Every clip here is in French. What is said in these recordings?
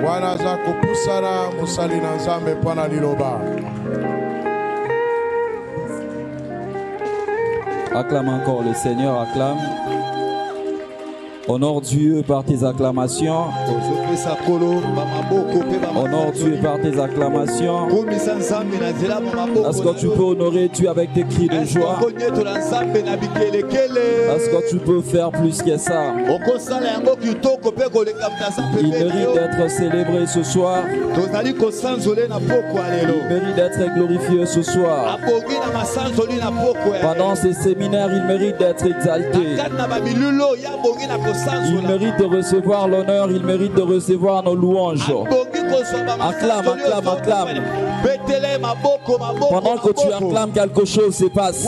Wanaza kupusana musali na nzambe pana liloba. Acclame encore le Seigneur, acclame. Honore Dieu par tes acclamations. Honore Dieu par tes acclamations. Est-ce que tu peux honorer Dieu avec des cris de joie? Est-ce que tu peux faire plus que ça? Il mérite d'être célébré ce soir. Il mérite d'être glorifié ce soir. Pendant ces séminaires, il mérite d'être exalté. Il mérite de recevoir l'honneur, il mérite de recevoir nos louanges. Acclame, acclame, acclame. Pendant que tu acclames, quelque chose se passe.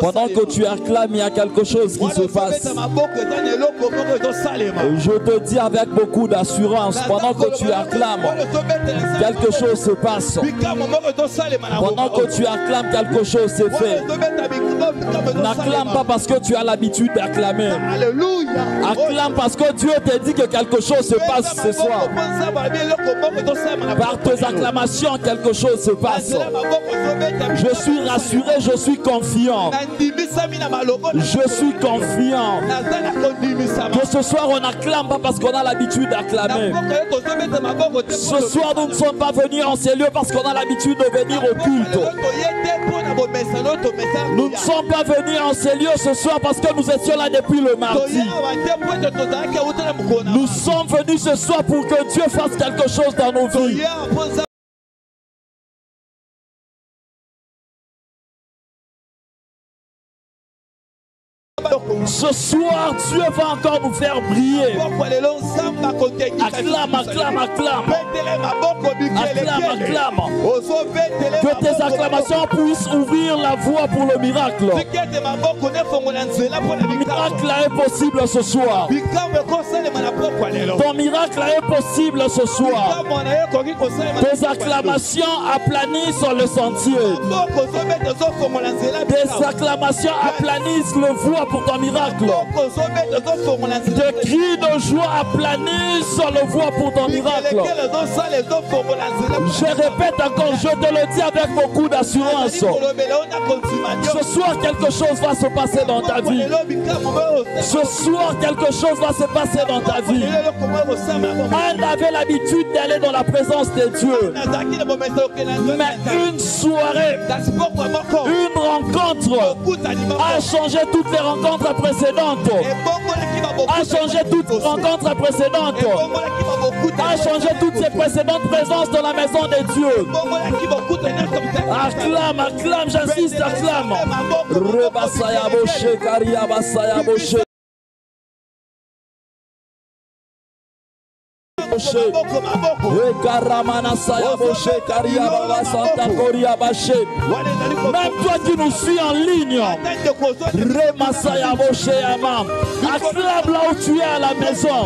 Pendant que tu acclames, il y a quelque chose qui se passe. Je te dis avec beaucoup d'assurance, pendant que tu acclames, quelque chose se passe. Pendant que tu acclames, quelque chose se fait. N'acclame pas parce que tu as l'habitude d'acclamer. Acclame parce que Dieu te dit que quelque chose se passe ce soir. Par tes acclamations, quelque chose se passe. Je suis rassuré, je suis confiant. Je suis confiant. Que ce soir on n'acclame pas parce qu'on a l'habitude d'acclamer. Ce soir nous ne sommes pas venus en ces lieux parce qu'on a l'habitude de venir au culte. Nous ne sommes pas venus en ces lieux ce soir parce que nous étions là depuis le mardi. Nous sommes venus ce soir pour que Dieu fasse quelque chose dans nos vies. Ce soir, Dieu va encore nous faire briller. Acclame, acclame, acclame. Acclame, acclame. Que tes acclamations puissent ouvrir la voie pour le miracle. Le miracle est possible ce soir. Ton miracle est possible ce soir. Tes acclamations aplanissent le sentier. Tes acclamations aplanissent le voie pour ton miracle. Des cris de joie aplanissent le voie pour ton miracle. Je répète encore, je te le dis avec beaucoup d'assurance. Ce soir, quelque chose va se passer dans ta vie. Ce soir, quelque chose va se passer dans ta vie. On avait l'habitude d'aller dans la présence de Dieu. Mais une soirée, une rencontre a changé toutes les rencontres précédentes. A changé toutes les rencontres précédentes. A changé toutes ces précédentes présences dans la maison de Dieu. Acclame, acclame, j'insiste, acclame. Rebasaya Boshe, Karia Basaya Boshe. Même toi qui nous suis en ligne, acclame là où tu es à la maison.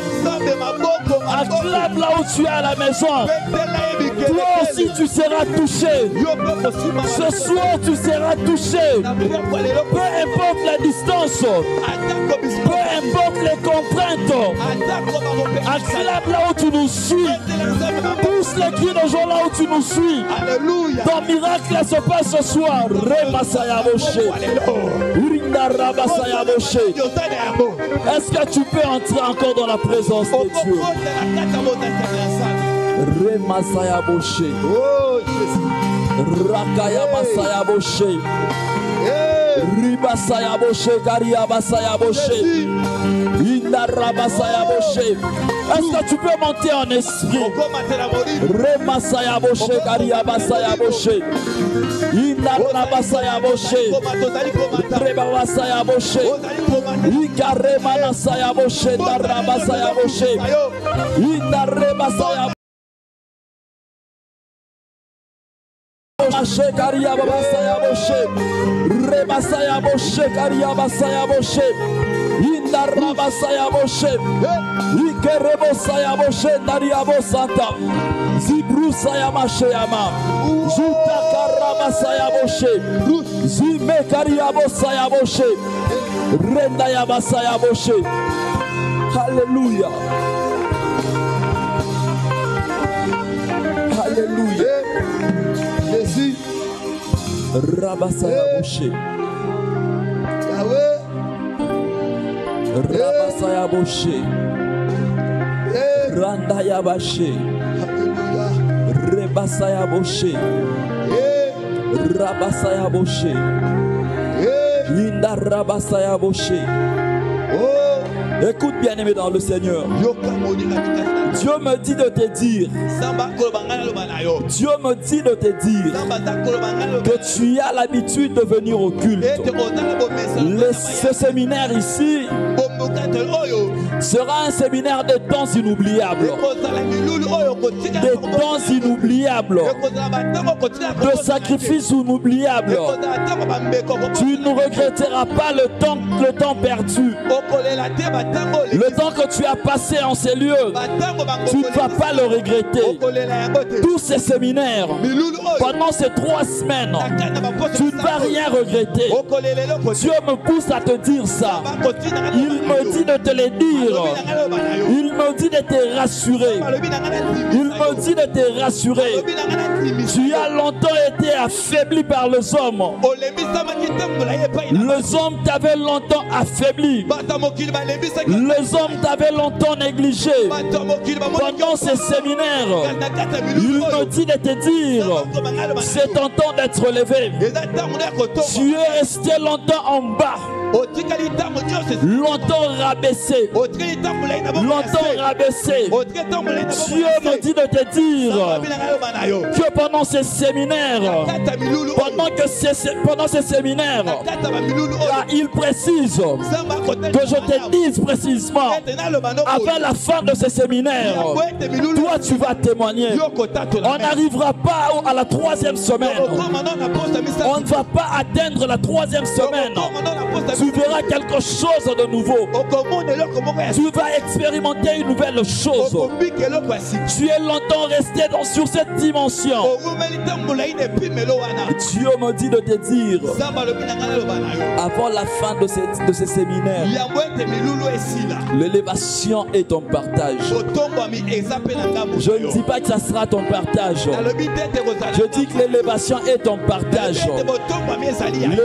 Acclame là où tu es à la maison. Toi aussi tu seras touché. Ce soir tu seras touché. Peu importe la distance, peu importe les contraintes, acclame là où tu nous suis. Tous les cris de joie là où tu nous suis. Ton miracle se passe ce soir. Est-ce que tu peux entrer encore dans la présence de Dieu? Remasaya Boshe. Rakaya Masaya Boshe. Ribasaya Boshe, Karia Basaya Boshe. Indarabasaya Boshe. Est-ce que tu peux monter en esprit? Remasaya Boshe, Karia Basaya Boshe. Indarabasaya Boshe. Rebasaya Boshe. Ikaremana Saya Boshe, Darabasaya Boshe. Indarebasaya Boshe, Karia Basaya Boshe. Rebasaya Boshe, Karia Basaya Boshe. Indarabasaya Boshe. Ikerebosaya Boshe, Dariabo Santa. Zibrusaya Masheyama. Zutakarabasaya Boshe. Zimekaria Bosaya Boshe. Rendaya Basaya Boshe. Alléluia. Alléluia. Jésus. Rabasaya Boshe. Yahweh. Rabasaya Boshe. Randaya Bashe. Alléluia. Rebasaya Boshe. Rabasaya Boshe. Linda Rabasaya Boshe. Écoute bien aimé dans le Seigneur. Dieu me dit de te dire. Dieu me dit de te dire que tu as l'habitude de venir au culte. Ce séminaire ici sera un séminaire de temps inoubliables. Des temps inoubliables. De sacrifices inoubliables. Tu ne regretteras pas le temps perdu. Le temps que tu as passé en ces lieux, tu ne vas pas le regretter. Tous ces séminaires, pendant ces 3 semaines, tu ne vas rien regretter. Dieu me pousse à te dire ça. Il me dit de te le dire. Il me dit de te rassurer. Il me dit de te rassurer. Tu as longtemps été affaibli par les hommes. Les hommes t'avaient longtemps affaibli. Les hommes t'avaient longtemps négligé. Pendant ces séminaires, il me dit de te dire, c'est ton temps d'être levé. Tu es resté longtemps en bas. Longtemps rabaissé. Longtemps rabaissé. Dieu me dit de te dire que pendant ces séminaires, pendant ces séminaires, là, il précise que je te dise précisément avant la fin de ces séminaires, toi tu vas témoigner. On n'arrivera pas à la 3e semaine. On ne va pas atteindre la 3e semaine. Tu verras quelque chose de nouveau. Tu vas expérimenter une nouvelle chose. Tu es longtemps resté sur cette dimension. Dieu me dit de te dire, avant la fin de ces séminaires, l'élévation est ton partage. Je ne dis pas que ça sera ton partage. Je dis que l'élévation est ton partage.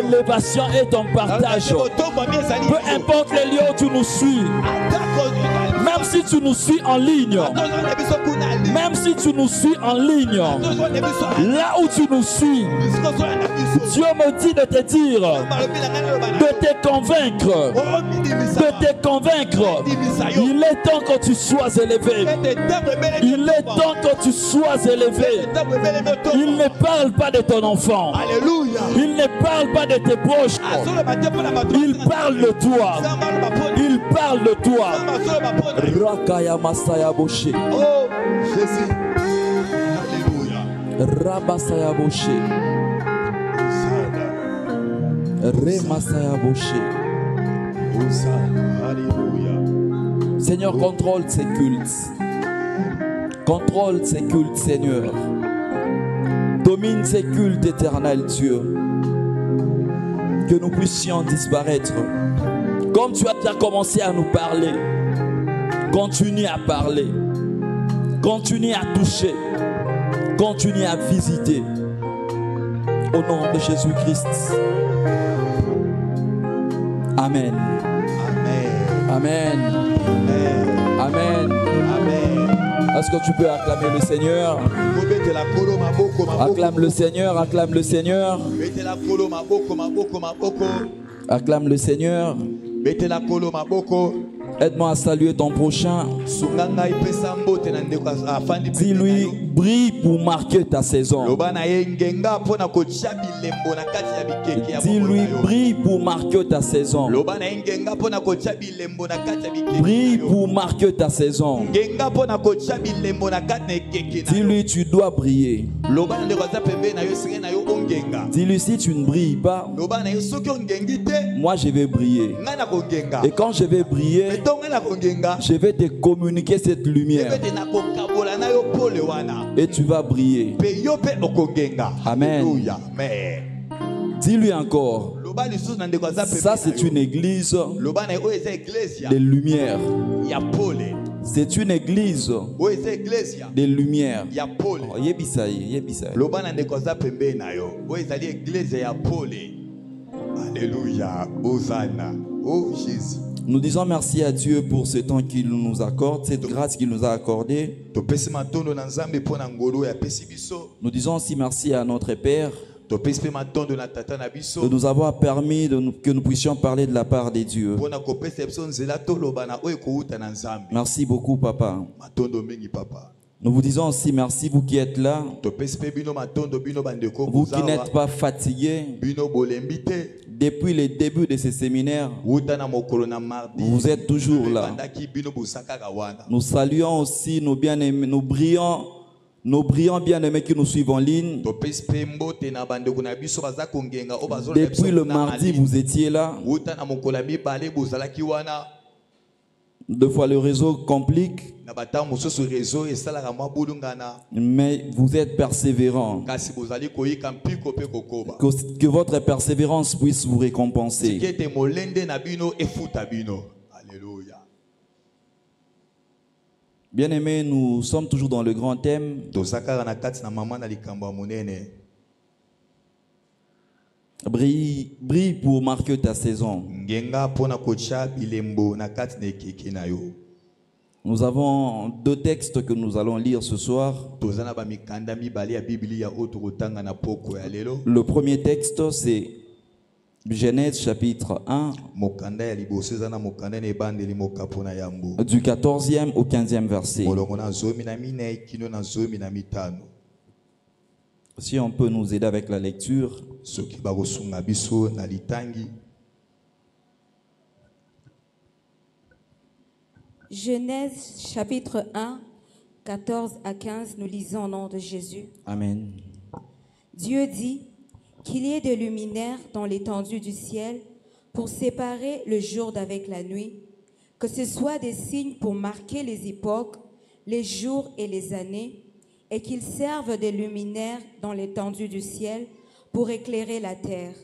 L'élévation est ton partage. Peu importe les lieux où tu nous suis. Même si tu nous suis en ligne. Même si tu nous suis en ligne. Là où tu nous suis. Dieu me dit de te dire, de te convaincre. De te convaincre. Il est temps que tu sois élevé. Il est temps que tu sois élevé. Il ne parle pas de ton enfant. Il ne parle pas de tes proches. Il parle de toi. Il parle de toi. Rakaya Masaya Boshe. Oh, Jésus. Alléluia. Rabasaya Boshe. Remasaya Boshe. Alléluia. Seigneur, contrôle ces cultes. Contrôle ces cultes, Seigneur. Domine ces cultes, éternel Dieu. Que nous puissions disparaître. Comme tu as déjà commencé à nous parler. Continue à parler. Continue à toucher. Continue à visiter. Au nom de Jésus-Christ. Amen. Amen. Amen. Amen. Est-ce que tu peux acclamer le Seigneur? Acclame le Seigneur, acclame le Seigneur. Acclame le Seigneur. Aide-moi à saluer ton prochain. Dis-lui, brille pour marquer ta saison. Dis-lui, brille pour marquer ta saison. Brille pour marquer ta saison. Dis-lui, tu dois briller. Dis-lui, si tu ne brilles pas, moi je vais briller. Et quand je vais briller, je vais te communiquer cette lumière. Et tu vas briller. Amen. Dis-lui encore. Ça c'est une église de lumière. C'est une église des lumières. Oh, yebisa. Alléluia. Hosanna. Oh Jésus. Nous disons merci à Dieu pour ce temps qu'il nous accorde, cette grâce qu'il nous a accordée. Nous disons aussi merci à notre Père de nous avoir permis que nous puissions parler de la part des dieux. Merci beaucoup, Papa. Nous vous disons aussi merci, vous qui êtes là, vous qui n'êtes pas fatigués. Depuis le début de ces séminaires, vous êtes toujours là. Nous saluons aussi nos bien-aimés, nos brillants bien-aimés qui nous suivent en ligne. Depuis le mardi, vous étiez là. Deux fois le réseau complique, mais vous êtes persévérants. Que votre persévérance puisse vous récompenser. Alléluia. Bien-aimés, nous sommes toujours dans le grand thème. Brille pour marquer ta saison. Nous avons deux textes que nous allons lire ce soir. Le premier texte, c'est Genèse chapitre 1, du 14e au 15e verset. Si on peut nous aider avec la lecture. Genèse chapitre 1, 14 à 15, nous lisons au nom de Jésus. Amen. Dieu dit qu'il y ait des luminaires dans l'étendue du ciel pour séparer le jour d'avec la nuit, que ce soit des signes pour marquer les époques, les jours et les années, et qu'ils servent des luminaires dans l'étendue du ciel pour éclairer la terre.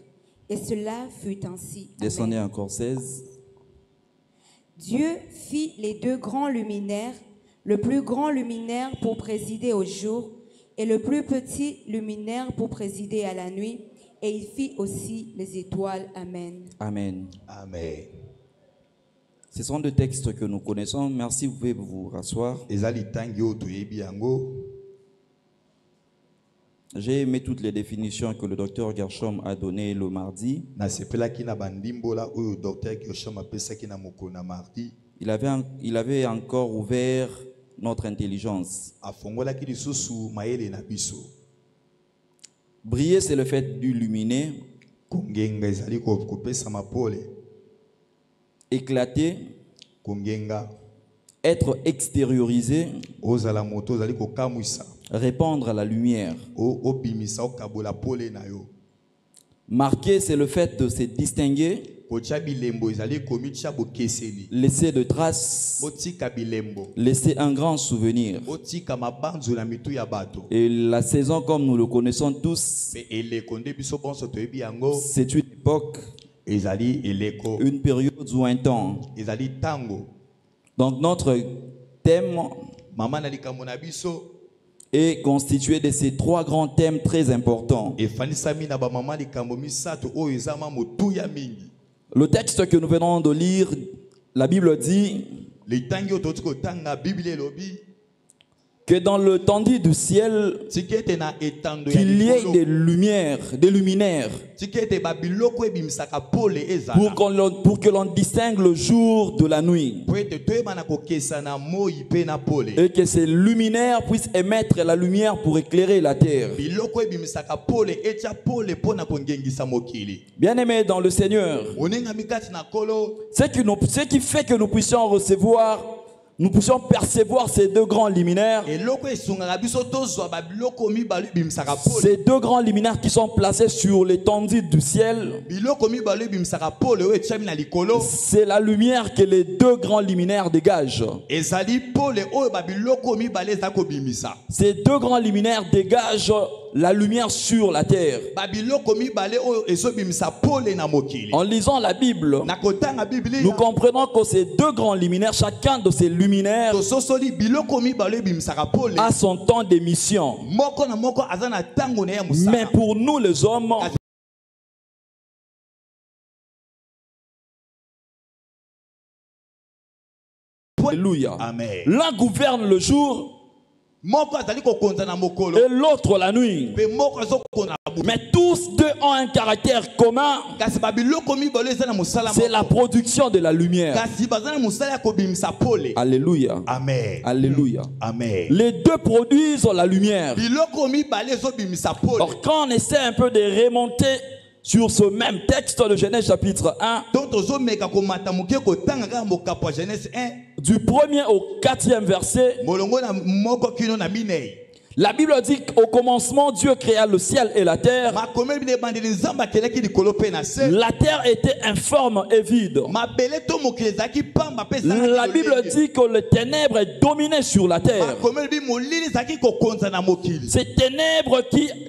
Et cela fut ainsi. Descendez encore 16. Dieu fit les deux grands luminaires, le plus grand luminaire pour présider au jour et le plus petit luminaire pour présider à la nuit. Et il fit aussi les étoiles. Amen. Amen. Amen. Ce sont deux textes que nous connaissons. Merci, vous pouvez vous rasseoir. J'ai aimé toutes les définitions que le docteur Gershom a données le mardi. Il avait encore ouvert notre intelligence. Briller, c'est le fait d'illuminer. Éclater. Être extériorisé. Répandre la lumière. Marquer, c'est le fait de se distinguer. Laisser de traces. Laisser un grand souvenir. Et la saison, comme nous le connaissons tous, c'est une époque, une période ou un temps. Donc notre thème est constitué de ces trois grands thèmes très importants. Le texte que nous venons de lire, la Bible dit que dans le tendu du ciel, qu'il y ait des lumières, des luminaires, pour que l'on distingue le jour de la nuit. Et que ces luminaires puissent émettre la lumière pour éclairer la terre. Bien-aimés dans le Seigneur, ce qui fait que nous puissions recevoir, nous puissions percevoir ces deux grands luminaires. Ces deux grands luminaires qui sont placés sur l'étendue du ciel. C'est la lumière que les deux grands luminaires dégagent. Ces deux grands luminaires dégagent la lumière sur la terre. babiloko mibale oyo ezobimisa pole na mokili. En lisant la Bible, Na kotanga Biblia nous comprenons que ces deux grands luminaires, chacun de ces luminaires tososoli biloko mibale ebimisaka pole. a son temps d'émission. Moko na moko aza na tango na ya Mais mosala. pour nous les hommes, alléluia, Amen. l'un gouverne le jour Moko azali kokonza na mokolo. et l'autre la nuit. Pe moko azokonza na butu. Mais tous deux ont un caractère commun, Kasi babiloko mibale eza na mosala c'est la moko. production de la lumière. Kasi baza na mosala ya kobimisa pole. Alléluia. Amen. Alléluia. Amen. Les deux produisent la lumière. Biloko mibale ezobimisa pole. Or, quand on essaie un peu de remonter sur ce même texte de Genèse chapitre 1, Donc tozomeka komata moke kotanga kaka mokapo ya Genèse 1 du 1er au 4e verset, molongo na moko kino na minei. la Bible dit qu'au commencement, Dieu créa le ciel et la terre. Makomeli bine bandeli nzamba keleki likolo pe na se. La terre était informe et vide. Mabele to mokili ezalaki pamba pe La Bible dit que les ténèbres dominaient sur la terre. Makomeli bi molili ezalaki kokonza na mokili. Ces ténèbres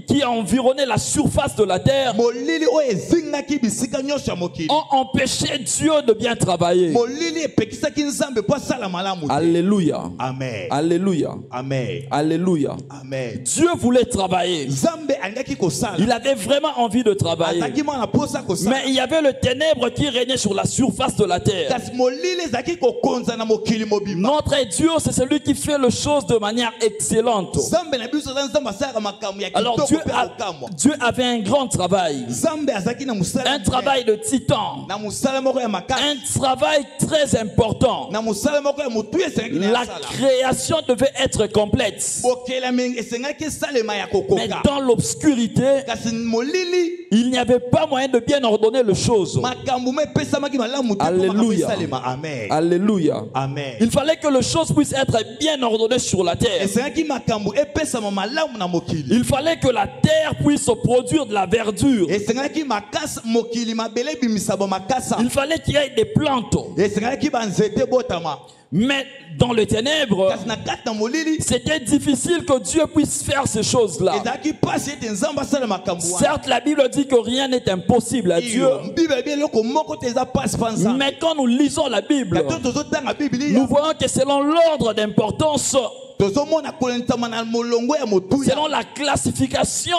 qui environnaient la surface de la terre Molili oyo ezingaki bisika nyonso ya mokili. ont empêché Dieu de bien travailler. Molili epekisaki nzambe po asala malamu. Alléluia. Amen. Alléluia. Amen. Alléluia. Amen. Dieu voulait travailler. Nzambe alingaki kosala. Il avait vraiment envie de travailler. Azalaki mwana posa kosala. Mais il y avait le ténèbre qui régnait sur la surface de la terre. Kasi molili ezalaki kokonza na mokili mobimba. Notre Dieu, c'est celui qui fait les choses de manière excellente. Nzambe na biso eza nzambe asalaka makambo ya Alors kitoko pe akamwa. Dieu avait un grand travail. Nzambe azalaki na mosala. Un travail de titan. Na mosala moko ya makasi. Un travail très important. Na mosala moko ya motu esengaki na La sala. création devait être complète. Bokelami esengaki salema ya Mais kokoka. dans l'obscurité, Kasi molili il n'y avait pas moyen de bien ordonner les choses. makambo mo epesamaki malamu te po Alléluia. makambo esalema. Amen. Alléluia. Amen. Il fallait que les choses puissent être bien ordonnées sur la terre. Esengaki makambo epesama malamu na mokili. Il fallait que la terre puisse produire de la verdure. Esengaki makasa mokili mabele bimisa ba makasa. Il fallait qu'il y ait des plantes. Esengaki banzete botama. Mais dans les ténèbres, Kasi na kati na molili c'était difficile que Dieu puisse faire ces choses-là. ezalaki pasi ete nzambe asala makambo wana. Certes, la Bible dit que rien n'est impossible à Dieu. Bible ebi eloko moko te eza pasi pa nzambe. Mais quand nous lisons la Bible, Kato tozotanga Biblia nous voyons que selon l'ordre d'importance, tozomona kolentama na molongo ya motuya. selon la classification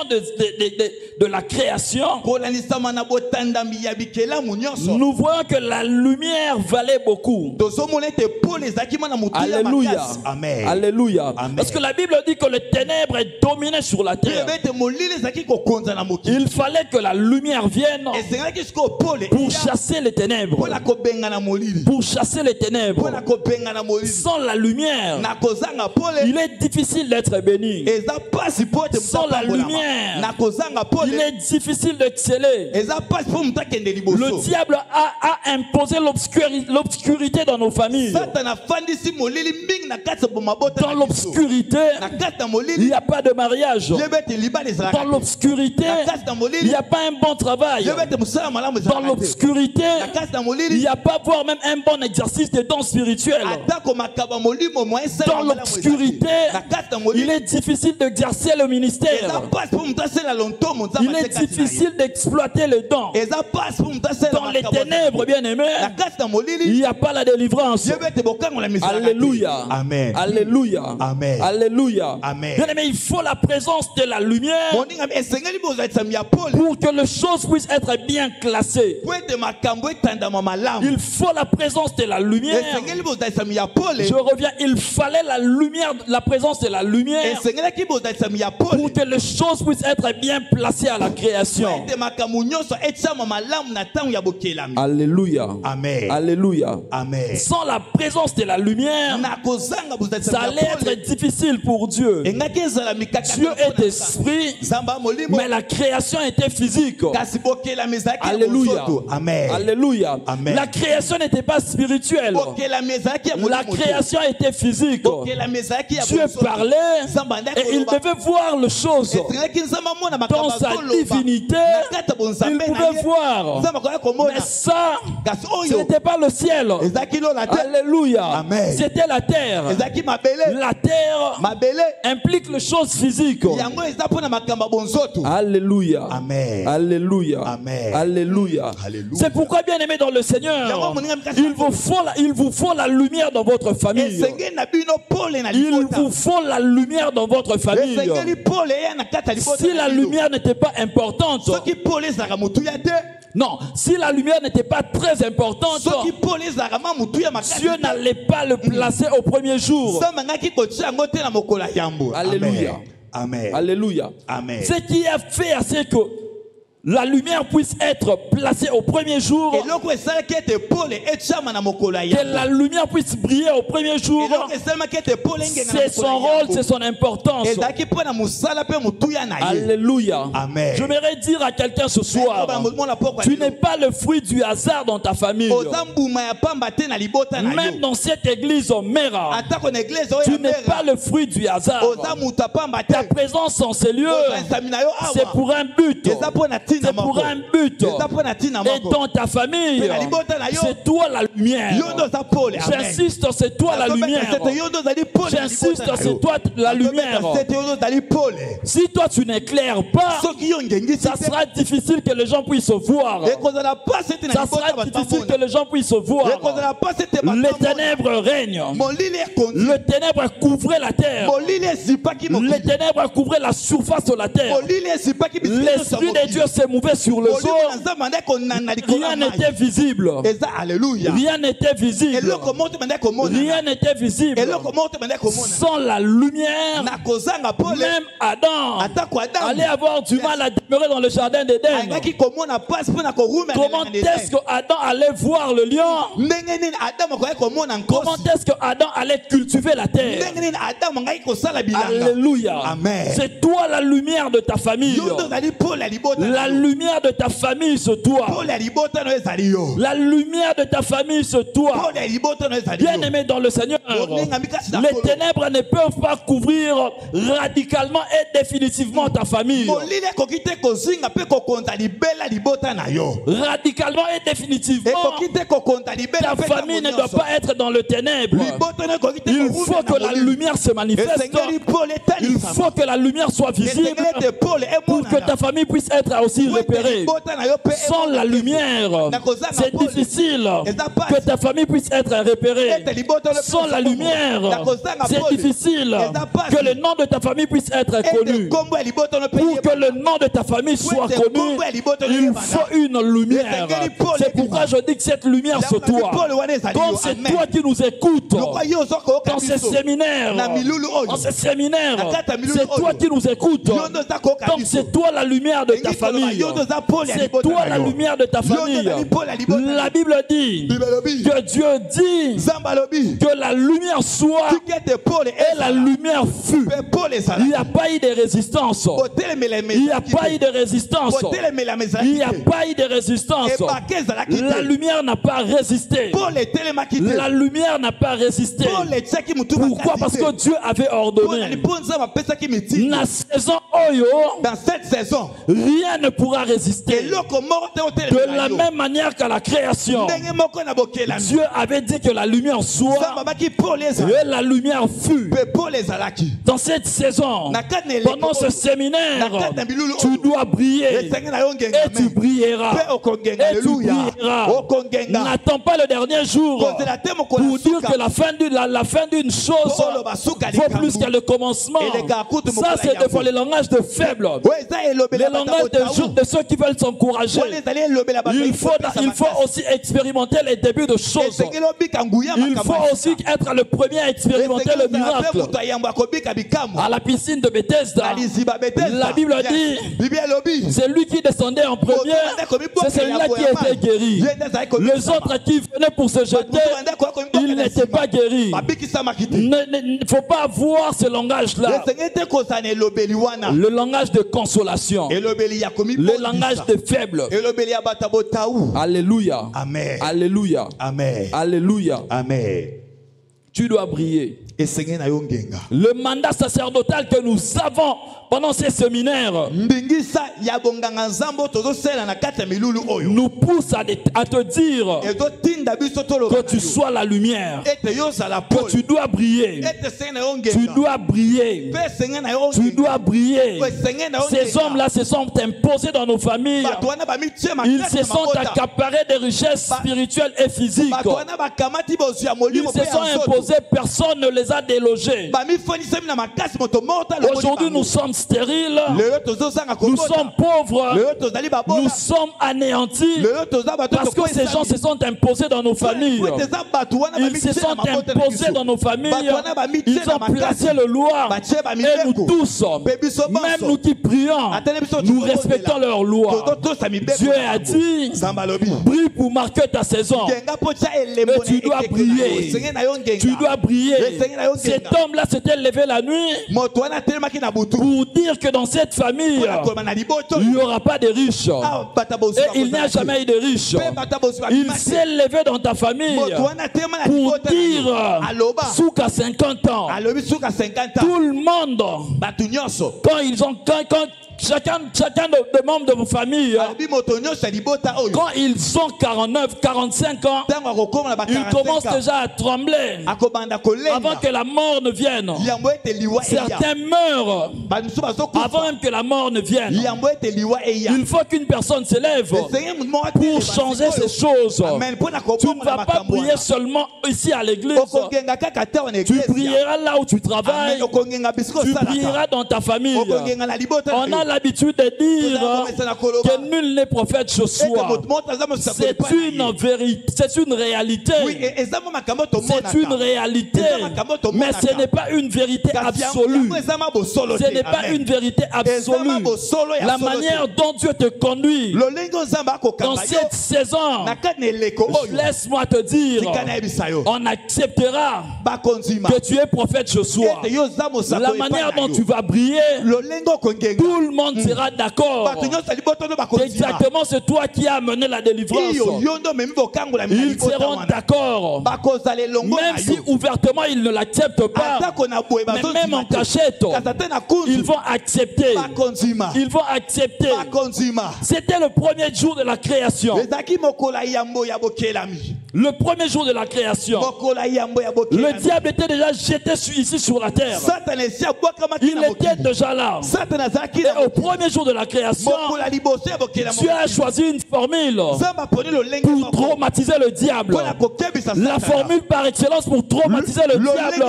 de la création, Kolanisama na botandami ya bikelamu nyonso. nous voyons que la lumière valait beaucoup. Tozomona ete pole ezalaki mwana motuya Alléluia. makasi. Amen. Alléluia. Amen. Parce que la Bible dit que les ténèbres dominaient sur la terre. Ete molili ezalaki kokonza na mokili. Il fallait que la lumière vienne Esengaki siko pole pour chasser les ténèbres. mpona kobenga na molili. Pour chasser les ténèbres. Mpona kobenga na molili. Sans la lumière, Na kozanga pole il est difficile d'être béni. eza pasi po ete Sans la mutakambolama. lumière, Na kozanga pole il est difficile d'exceller. eza pasi po mutakende Le liboso. diable a imposé l'obscurité dans nos familles. Satana afandisi molili mingi na kati ya mabota Dans na biso. l'obscurité, Na kati ya il molili n'y a pas de mariage. yeba ete libala ezalaka Dans te. l'obscurité, Na kati ya il molili n'y a pas un bon travail. yeba ete mosala malamu Dans ezalaka te. l'obscurité, Na kati ya il molili n'y a pas voire même un bon exercice des dons spirituels. atako makaba molimo moyen Dans sala malamu l'obscurité, ezalaka te. Na kati ya il molili est difficile d'exercer le eza ministère. pasi po mutu asala lontomo nzambe Il est atekati na ye. difficile d'exploiter les dons. Eza pasi po mutu asala Dans les makambo ya ténèbres, bien aimés, na kati ya il molili n'y a pas la délivrance. yeba ete bokangola misalaka te. Alléluia. Amen. Alléluia. Amen. Alléluia. Amen. Bien aimé, il faut la présence de la lumière moninga esengeli bozalisa ya pole pour que les choses puissent être bien classées. po ete makambo etandama malamu. Il faut la présence de la lumière. esengeli bozalisa ya pole Je reviens, il fallait la lumière, la présence de la lumière esengelaki bozalisa ya pour pole que les choses puissent être bien placées à la création. ete makambo nyonso etiama malamu na ntango ya bokelami. Alléluia. Amen. Alléluia. Amen. Sans la présence de la lumière, na kozanga bozalisa ça ya allait être pole difficile pour Dieu. engaki ezala mikakati Dieu ya est mpona esprit, nzamba molimo mais la création était physique. kasi bokelami ezalaki ya Alléluia. bosoto. Amen. Alléluia. Amen. La création n'était pas spirituelle. bokelami ezalaki ya La molimo te. création était physique. bokelami ezalaki Dieu parlait et il devait voir les choses dans sa divinité. Il pouvait voir. Mais ça, ce n'était pas le ciel. Alléluia. C'était la terre. La terre implique les choses physiques. Alléluia. Amen. Alléluia. Amen. Alléluia. C'est pourquoi, bien aimé dans le Seigneur, il vous faut la lumière dans votre famille. Il vous faut la lumière dans votre famille. Si la lumière n'était pas importante, non, si la lumière n'était pas très importante, Dieu n'allait pas le placer au premier jour. Alléluia. Amen. Alléluia. Amen. Ce qui a fait assez que la lumière puisse être placée au premier jour, que la lumière puisse briller au premier jour, c'est son rôle, c'est son importance. Alléluia. Amen. J'aimerais dire à quelqu'un ce soir, tu n'es pas le fruit du hasard dans ta famille. Même dans cette église mère, tu n'es pas le fruit du hasard. Ta présence en ces lieux, c'est pour un but. C'est pour un but. Et dans ta famille, c'est toi la lumière. J'insiste, c'est toi la lumière. J'insiste, c'est toi la lumière. Si toi tu n'éclaires pas, ça sera difficile que les gens puissent voir. Ça sera difficile que les gens puissent voir. Les ténèbres règnent. Le ténèbre couvrait la terre. Les ténèbres couvraient la surface de la terre. L'Esprit de Dieu s'est mouvé sur le sol. Rien n'était visible. Rien n'était visible. Rien n'était visible. Sans la lumière, même Adam allait avoir du mal à demeurer dans le jardin d'Éden. Comment est-ce que Adam allait voir le lion? Comment est-ce que Adam allait cultiver la terre? Alléluia. C'est toi la lumière de ta famille. La lumière de ta famille, c'est toi. La lumière de ta famille, c'est toi. Bien aimé dans le Seigneur, les ténèbres ne peuvent pas couvrir radicalement et définitivement ta famille. Radicalement et définitivement, ta famille ne doit pas être dans le ténèbre. Il faut que la lumière se manifeste. Il faut que la lumière soit visible pour que ta famille puisse être aussi repérée. Sans la lumière, c'est difficile que ta famille puisse être repérée. Sans la lumière, c'est difficile que le nom de ta famille puisse être connu. Pour que le nom de ta famille soit connu, il faut une lumière. C'est pourquoi je dis que cette lumière c'est toi. Comme c'est toi qui nous écoutes dans ces séminaires, c'est toi qui nous écoutes. Donc c'est toi la lumière de ta famille. C'est toi la lumière de ta famille. La Bible dit que Dieu dit que la lumière soit et la lumière fut. Il n'y a pas eu de résistance. Il n'y a pas eu de résistance. Il n'y a pas eu de résistance. La lumière n'a pas résisté. La lumière n'a pas résisté. Pourquoi? Parce que Dieu avait ordonné. Dans cette saison, rien ne pourra résister. De la même manière qu'à la création, Dieu avait dit que la lumière soit et la lumière fut. Dans cette saison, pendant ce séminaire, tu dois briller et tu brilleras. Et tu brilleras. N'attends pas le dernier jour pour dire que la fin d'une chose vaut plus que le commencement. Ça, c'est des fois le langage de faible. Le langage de ceux qui veulent s'encourager. Il faut aussi expérimenter les débuts de choses. Il faut aussi être le premier à expérimenter le miracle. À la piscine de Bethesda, la Bible dit, c'est lui qui descendait en premier, c'est celui-là qui était guéri. Les autres qui venaient pour se jeter, ils n'étaient pas guéris. Il ne faut pas avoir ce langage-là. Le langage de consolation. Le langage de faible. Alléluia. Amen. Alléluia. Amen. Alléluia. Amen. Tu dois briller. Le mandat sacerdotal que nous avons pendant ces séminaires nous pousse à te dire que tu sois la lumière, que tu dois briller. Tu dois briller. Tu dois briller. Ces hommes-là se sont imposés dans nos familles. Ils se sont accaparés des richesses spirituelles et physiques. Ils se sont imposés, personne ne les a délogés. Aujourd'hui, nous sommes stériles, nous sommes pauvres, nous sommes anéantis parce que ces gens se sont imposés dans nos familles. Ils se sont imposés dans nos familles. Ils ont placé le loi. Et nous tous, même nous qui prions, nous respectons leurs lois. Dieu a dit, brille pour marquer ta saison. Mais tu dois briller. Tu dois briller. Cet homme-là s'était levé la nuit pour dire que dans cette famille, il n'y aura pas de riches. Et il n'y a jamais eu de riches. Il s'est levé dans ta famille pour dire, Souka 50 ans, tout le monde, quand ils ont, chacun de membres de vos familles, quand ils sont 49, 45 ans, ils commencent déjà à trembler avant que la mort ne vienne. Certains meurent avant même que la mort ne vienne. Il faut qu'une personne se lève pour changer ces choses. Tu ne vas pas briller seulement ici à l'église. Tu brilleras là où tu travailles. Tu brilleras dans ta famille. On a l'habitude de dire que nul n'est prophète chez soi. C'est une vérité, c'est une réalité. C'est une réalité, mais ce n'est pas une vérité absolue. Ce n'est pas une vérité absolue. La manière dont Dieu te conduit dans cette saison, laisse-moi te dire, on acceptera que tu es prophète chez soi. La manière dont tu vas briller, tout le monde sera d'accord. Exactement, c'est toi qui as amené la délivrance. Ils seront d'accord. Même si ouvertement ils ne l'acceptent pas, mais même en cachette, ils vont accepter. Ils vont accepter. C'était le premier jour de la création. Le premier jour de la création. Le diable était déjà jeté ici sur la terre. Il était déjà là. Et au premier jour de la création, tu as choisi une formule pour traumatiser le diable. La formule par excellence pour traumatiser le diable.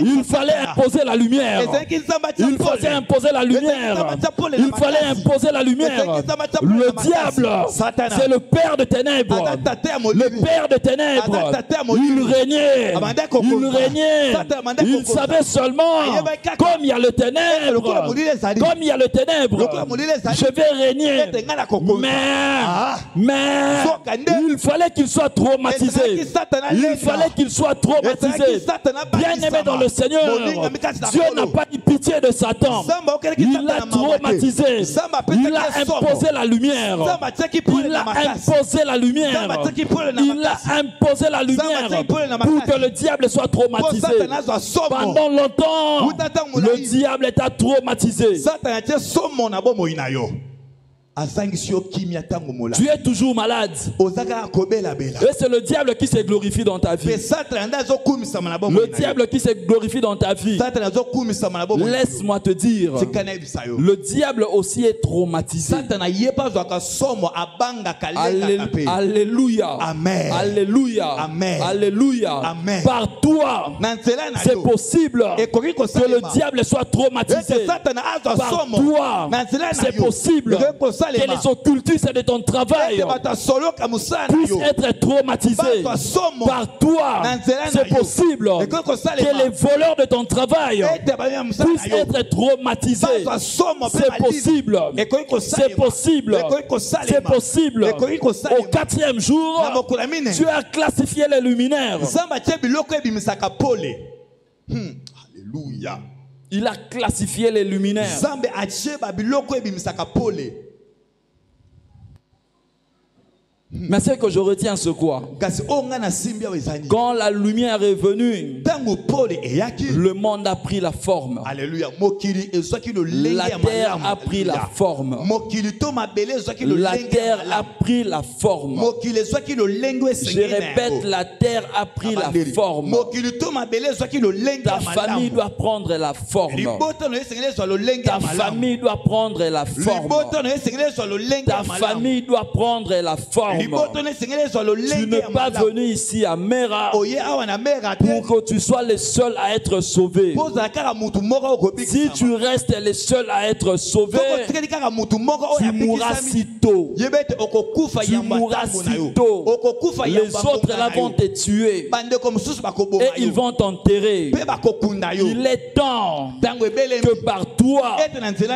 Il fallait imposer la lumière. Il fallait imposer la lumière. Il fallait imposer la lumière. Le diable, c'est le père de ténèbres. Le père de ténèbres. Il régnait. Il régnait. Il savait seulement, comme il y a le ténèbre, comme il y a le ténèbre, je vais régner. Mais il fallait qu'il soit traumatisé. Il fallait qu'il soit traumatisé. Bien aimé dans le Seigneur, Dieu n'a pas eu pitié de Satan. Il l'a traumatisé. Il a imposé la lumière. Il a imposé la lumière. Il a imposé la lumière pour que le diable soit traumatisé. Pendant longtemps, le diable était traumatisé. Tu es toujours malade. Et c'est le diable qui se glorifie dans ta vie. Le diable qui se glorifie dans ta vie. Laisse-moi te dire, le diable aussi est traumatisé. Alléluia. Amen. Alléluia. Amen. Alléluia. Amen. Par toi, c'est possible que le diable soit traumatisé. Par toi, c'est possible que les occultistes de ton travail puissent être traumatisés. Par toi, c'est possible que les voleurs de ton travail puissent être traumatisés. C'est possible. C'est possible. C'est possible. Au 4e jour, tu as classifié les luminaires. Alléluia. Il a classifié les luminaires. Mais ce que je retiens, c'est quoi? Quand la lumière est venue, le monde a pris la forme. Alléluia. La terre a pris la forme. La terre a pris la forme. Je répète, la terre a pris la forme. Ta famille doit prendre la forme. Ta famille doit prendre la forme. Ta famille doit prendre la forme. Tu n'es pas venu ici à Mera pour que tu sois le seul à être sauvé. Si tu restes le seul à être sauvé, tu mourras si tôt. Tu mourras si tôt. Les autres là vont te tuer et ils vont t'enterrer. Il est temps que par toi,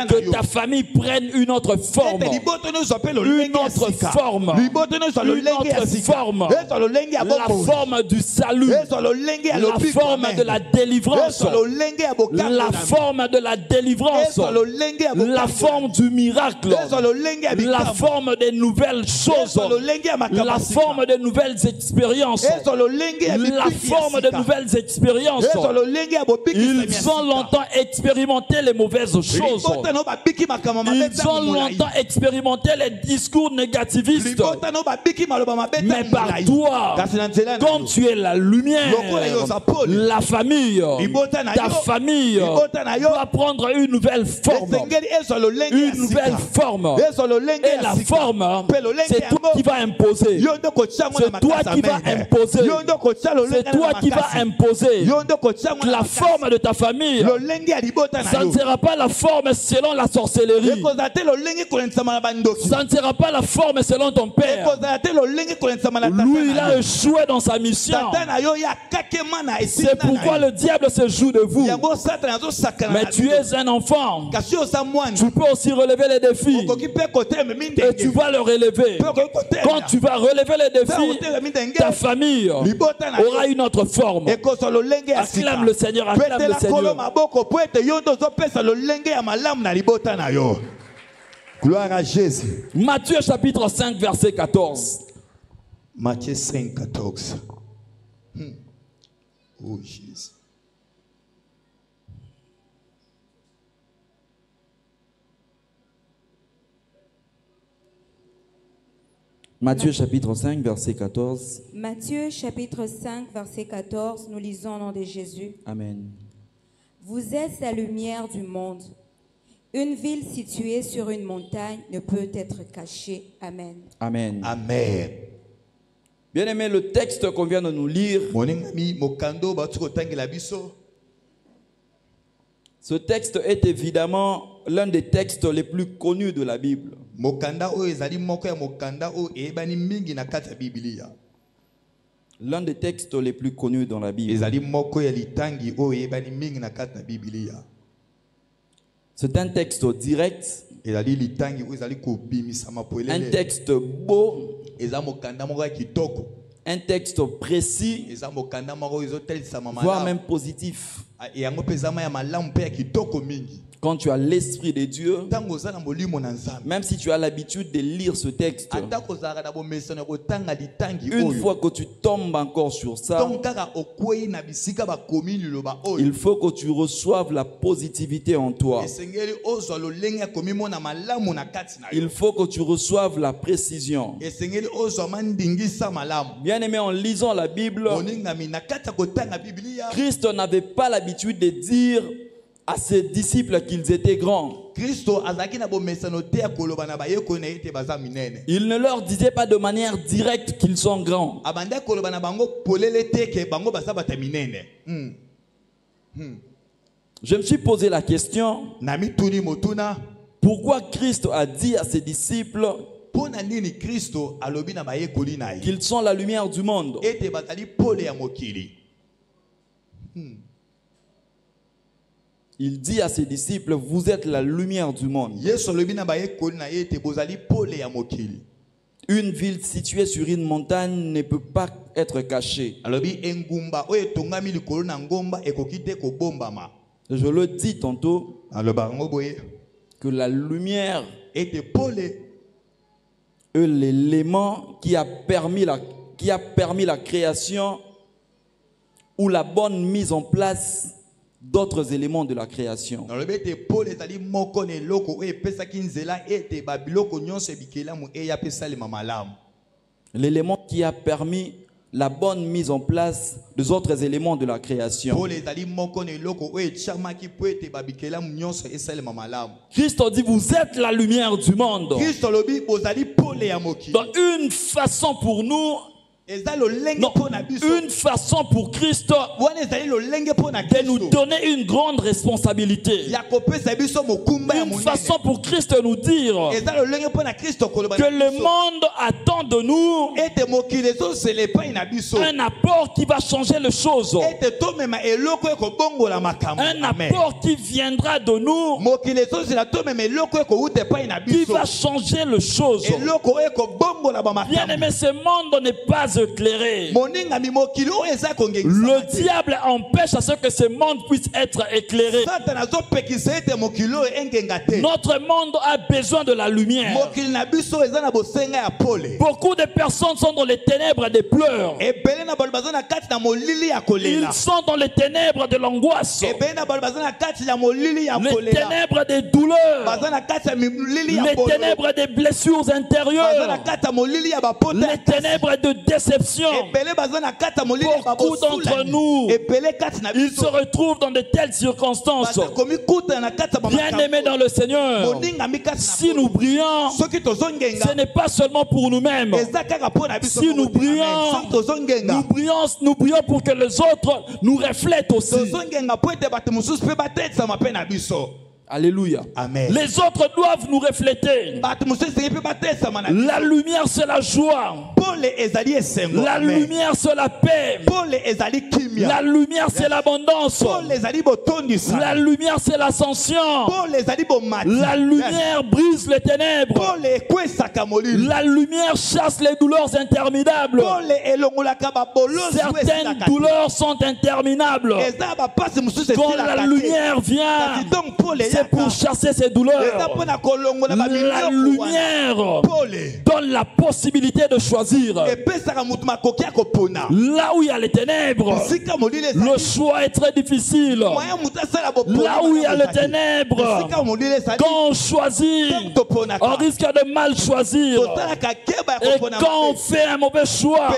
que ta famille prenne une autre forme. Une autre forme. Une autre forme. La forme du salut. La forme de la délivrance. La forme de la délivrance. La forme du miracle. La forme des nouvelles choses. La forme des nouvelles expériences. La forme des nouvelles expériences. Ils ont longtemps expérimenté les mauvaises choses. Ils ont longtemps expérimenté les discours négativistes. Mais par toi, comme tu es la lumière, la famille, ta famille doit prendre une nouvelle forme. Une nouvelle forme. Et la forme, c'est toi qui vas imposer. C'est toi qui vas imposer. C'est toi qui vas imposer. La forme de ta famille, ça ne sera pas la forme selon la sorcellerie. Ça ne sera pas la forme selon ton père. Lui, il a échoué dans sa mission. C'est pourquoi le diable se joue de vous. Mais tu es un enfant. Tu peux aussi relever les défis. Et tu vas le relever. Quand tu vas relever les défis, ta famille aura une autre forme. Acclame le Seigneur, acclame le Seigneur. Gloire à Jésus. Matthieu chapitre 5 verset 14. Matthieu 5, 14. Oh Jésus. Matthieu chapitre 5 verset 14. Matthieu chapitre 5 verset 14, nous lisons au nom de Jésus. Amen. Vous êtes la lumière du monde. Une ville située sur une montagne ne peut être cachée. Amen. Amen. Amen. Bien aimé, le texte qu'on vient de nous lire, ce texte est évidemment l'un des textes les plus connus de la Bible. L'un des textes les plus connus dans la Bible. C'est un texte direct, un texte beau, un texte précis, voire même positif. Quand tu as l'Esprit de Dieu, même si tu as l'habitude de lire ce texte, une fois que tu tombes encore sur ça, il faut que tu reçoives la positivité en toi. Il faut que tu reçoives la précision. Bien aimé, en lisant la Bible, Christ n'avait pas l'habitude de dire à ses disciples qu'ils étaient grands. Il ne leur disait pas de manière directe qu'ils sont grands. Je me suis posé la question, pourquoi Christ a dit à ses disciples qu'ils sont la lumière du monde? Il dit à ses disciples, vous êtes la lumière du monde. Une ville située sur une montagne ne peut pas être cachée. Je le dis tantôt, que la lumière l'élément qui a permis la création ou la bonne mise en place d'autres éléments de la création. L'élément qui a permis la bonne mise en place des autres éléments de la création. Christ dit, vous êtes la lumière du monde. Donc une façon pour nous, non, une façon pour Christ de nous donner une grande responsabilité. Une façon pour Christ de nous dire que le monde attend de nous un apport qui va changer les choses. Un apport qui viendra de nous, qui va changer les choses. Bien aimé, ce monde n'est pas éclairé. Le diable empêche à ce que ce monde puisse être éclairé. Notre monde a besoin de la lumière. Beaucoup de personnes sont dans les ténèbres des pleurs. Ils sont dans les ténèbres de l'angoisse, les ténèbres des douleurs, les ténèbres des blessures intérieures, les ténèbres de déception. Beaucoup d'entre nous, ils se retrouvent dans de telles circonstances. Bien aimés dans le Seigneur, si nous brillons, ce n'est pas seulement pour nous-mêmes. Si nous brillons, nous brillons pour que les autres nous reflètent aussi. Alléluia. Amen. Les autres doivent nous refléter. La lumière, c'est la joie. La lumière, c'est la paix. La lumière, c'est l'abondance. La lumière, c'est l'ascension. La lumière brise les ténèbres. La lumière chasse les douleurs interminables. Certaines douleurs sont interminables. Quand la lumière vient, c'est pour chasser ces douleurs. La lumière donne la possibilité de choisir. Là où il y a les ténèbres, le choix est très difficile. Là où il y a les ténèbres, quand on choisit, on risque de mal choisir. Et quand on fait un mauvais choix,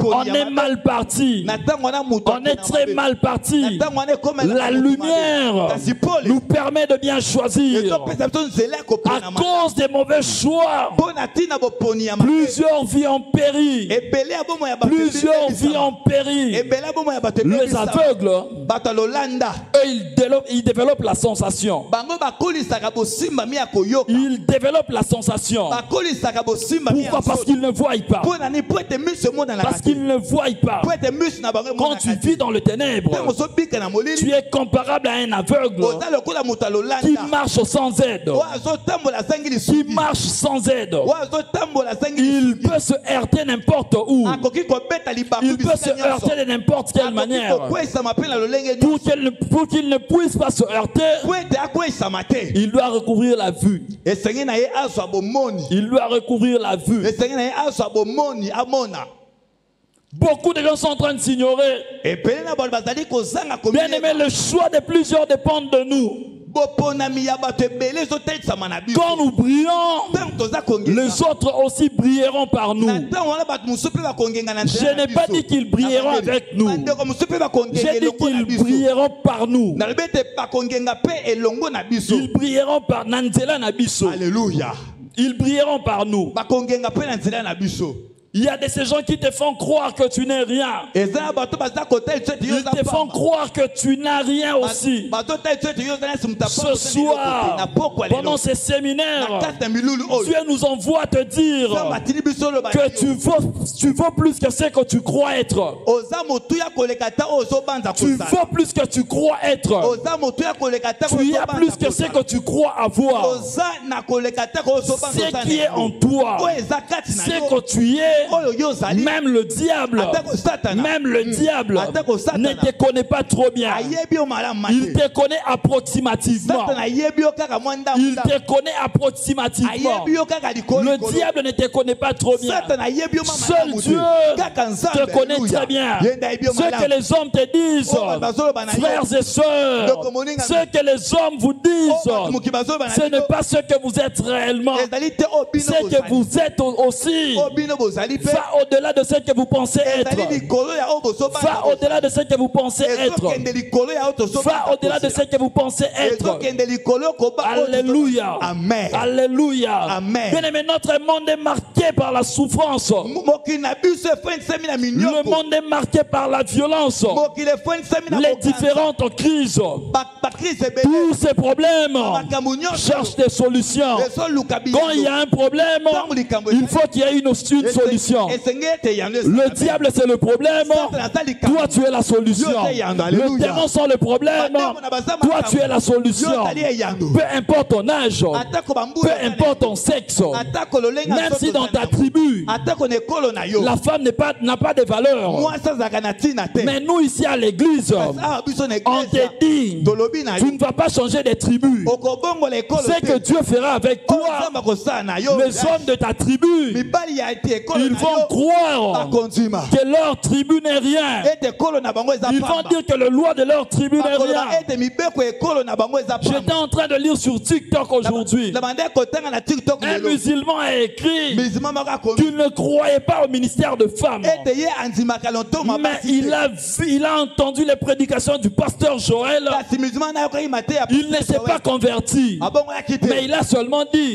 on est mal parti. On est très mal parti. La lumière nous permet de bien choisir. À cause des mauvais choix, plusieurs vies ont péri. Plusieurs vies ont péri. Les aveugles, eux, ils développent la sensation. Ils développent la sensation. Pourquoi? Parce qu'ils ne voient pas. Parce qu'ils ne voient pas. Quand tu vis dans le ténèbre, tu es comparable à un aveugle qui marche sans aide. Qui marche sans aide. Il peut se heurter n'importe où. Il peut se heurter de n'importe quelle manière. Pour qu'il ne puisse pas se heurter, il doit recouvrir la vue. Il doit recouvrir la vue. Beaucoup de gens sont en train de s'ignorer. Bien aimé, le choix de plusieurs dépend de nous. Quand nous brillons, les autres aussi brilleront par nous. Je n'ai pas dit qu'ils brilleront avec nous. J'ai dit qu'ils brilleront par nous. Ils brilleront par Nanzela Nabiso. Alléluia. Ils brilleront par nous. Il y a de ces gens qui te font croire que tu n'es rien. Ils te font croire que tu n'as rien aussi. Ce soir, pendant ces séminaires, Dieu nous envoie te dire que tu vaux plus que ce que tu crois être. Tu vaux plus que tu crois être. Tu as plus que ce que tu crois avoir. Ce qui est en toi, ce que tu es, même le diable, ne te connaît pas trop bien. Il te connaît approximativement. Il te connaît approximativement. Le diable ne te connaît pas trop bien. Seul Dieu te connaît très bien. Ce que les hommes te disent, frères et sœurs, ce que les hommes vous disent, ce n'est pas ce que vous êtes réellement. Ce que vous êtes aussi va au-delà de ce que vous pensez être. Va au-delà de ce que vous pensez être. Va au-delà de ce que vous pensez être. Alléluia. Alléluia. Bien-aimé, notre monde est marqué par la souffrance. Le monde est marqué par la violence. Les différentes crises. Tous ces problèmes cherchent des solutions. Quand il y a un problème, il faut qu'il y ait une solution. Le diable, c'est le problème. Toi, tu es la solution. Le démon sont le problème. Toi, tu es la solution. Peu importe ton âge, peu importe ton sexe, même si dans ta tribu, la femme n'a pas de valeur. Mais nous, ici à l'église, on te dit, tu ne vas pas changer de tribu. Ce que Dieu fera avec toi, les hommes de ta tribu, ils vont croire que leur tribu n'est rien. Ils vont dire que le loi de leur tribu n'est rien. J'étais en train de lire sur TikTok aujourd'hui. Un musulman a écrit qu'il ne croyait pas au ministère de femmes. Mais il a entendu les prédications du pasteur Joël. Il ne s'est pas converti. Mais il a seulement dit,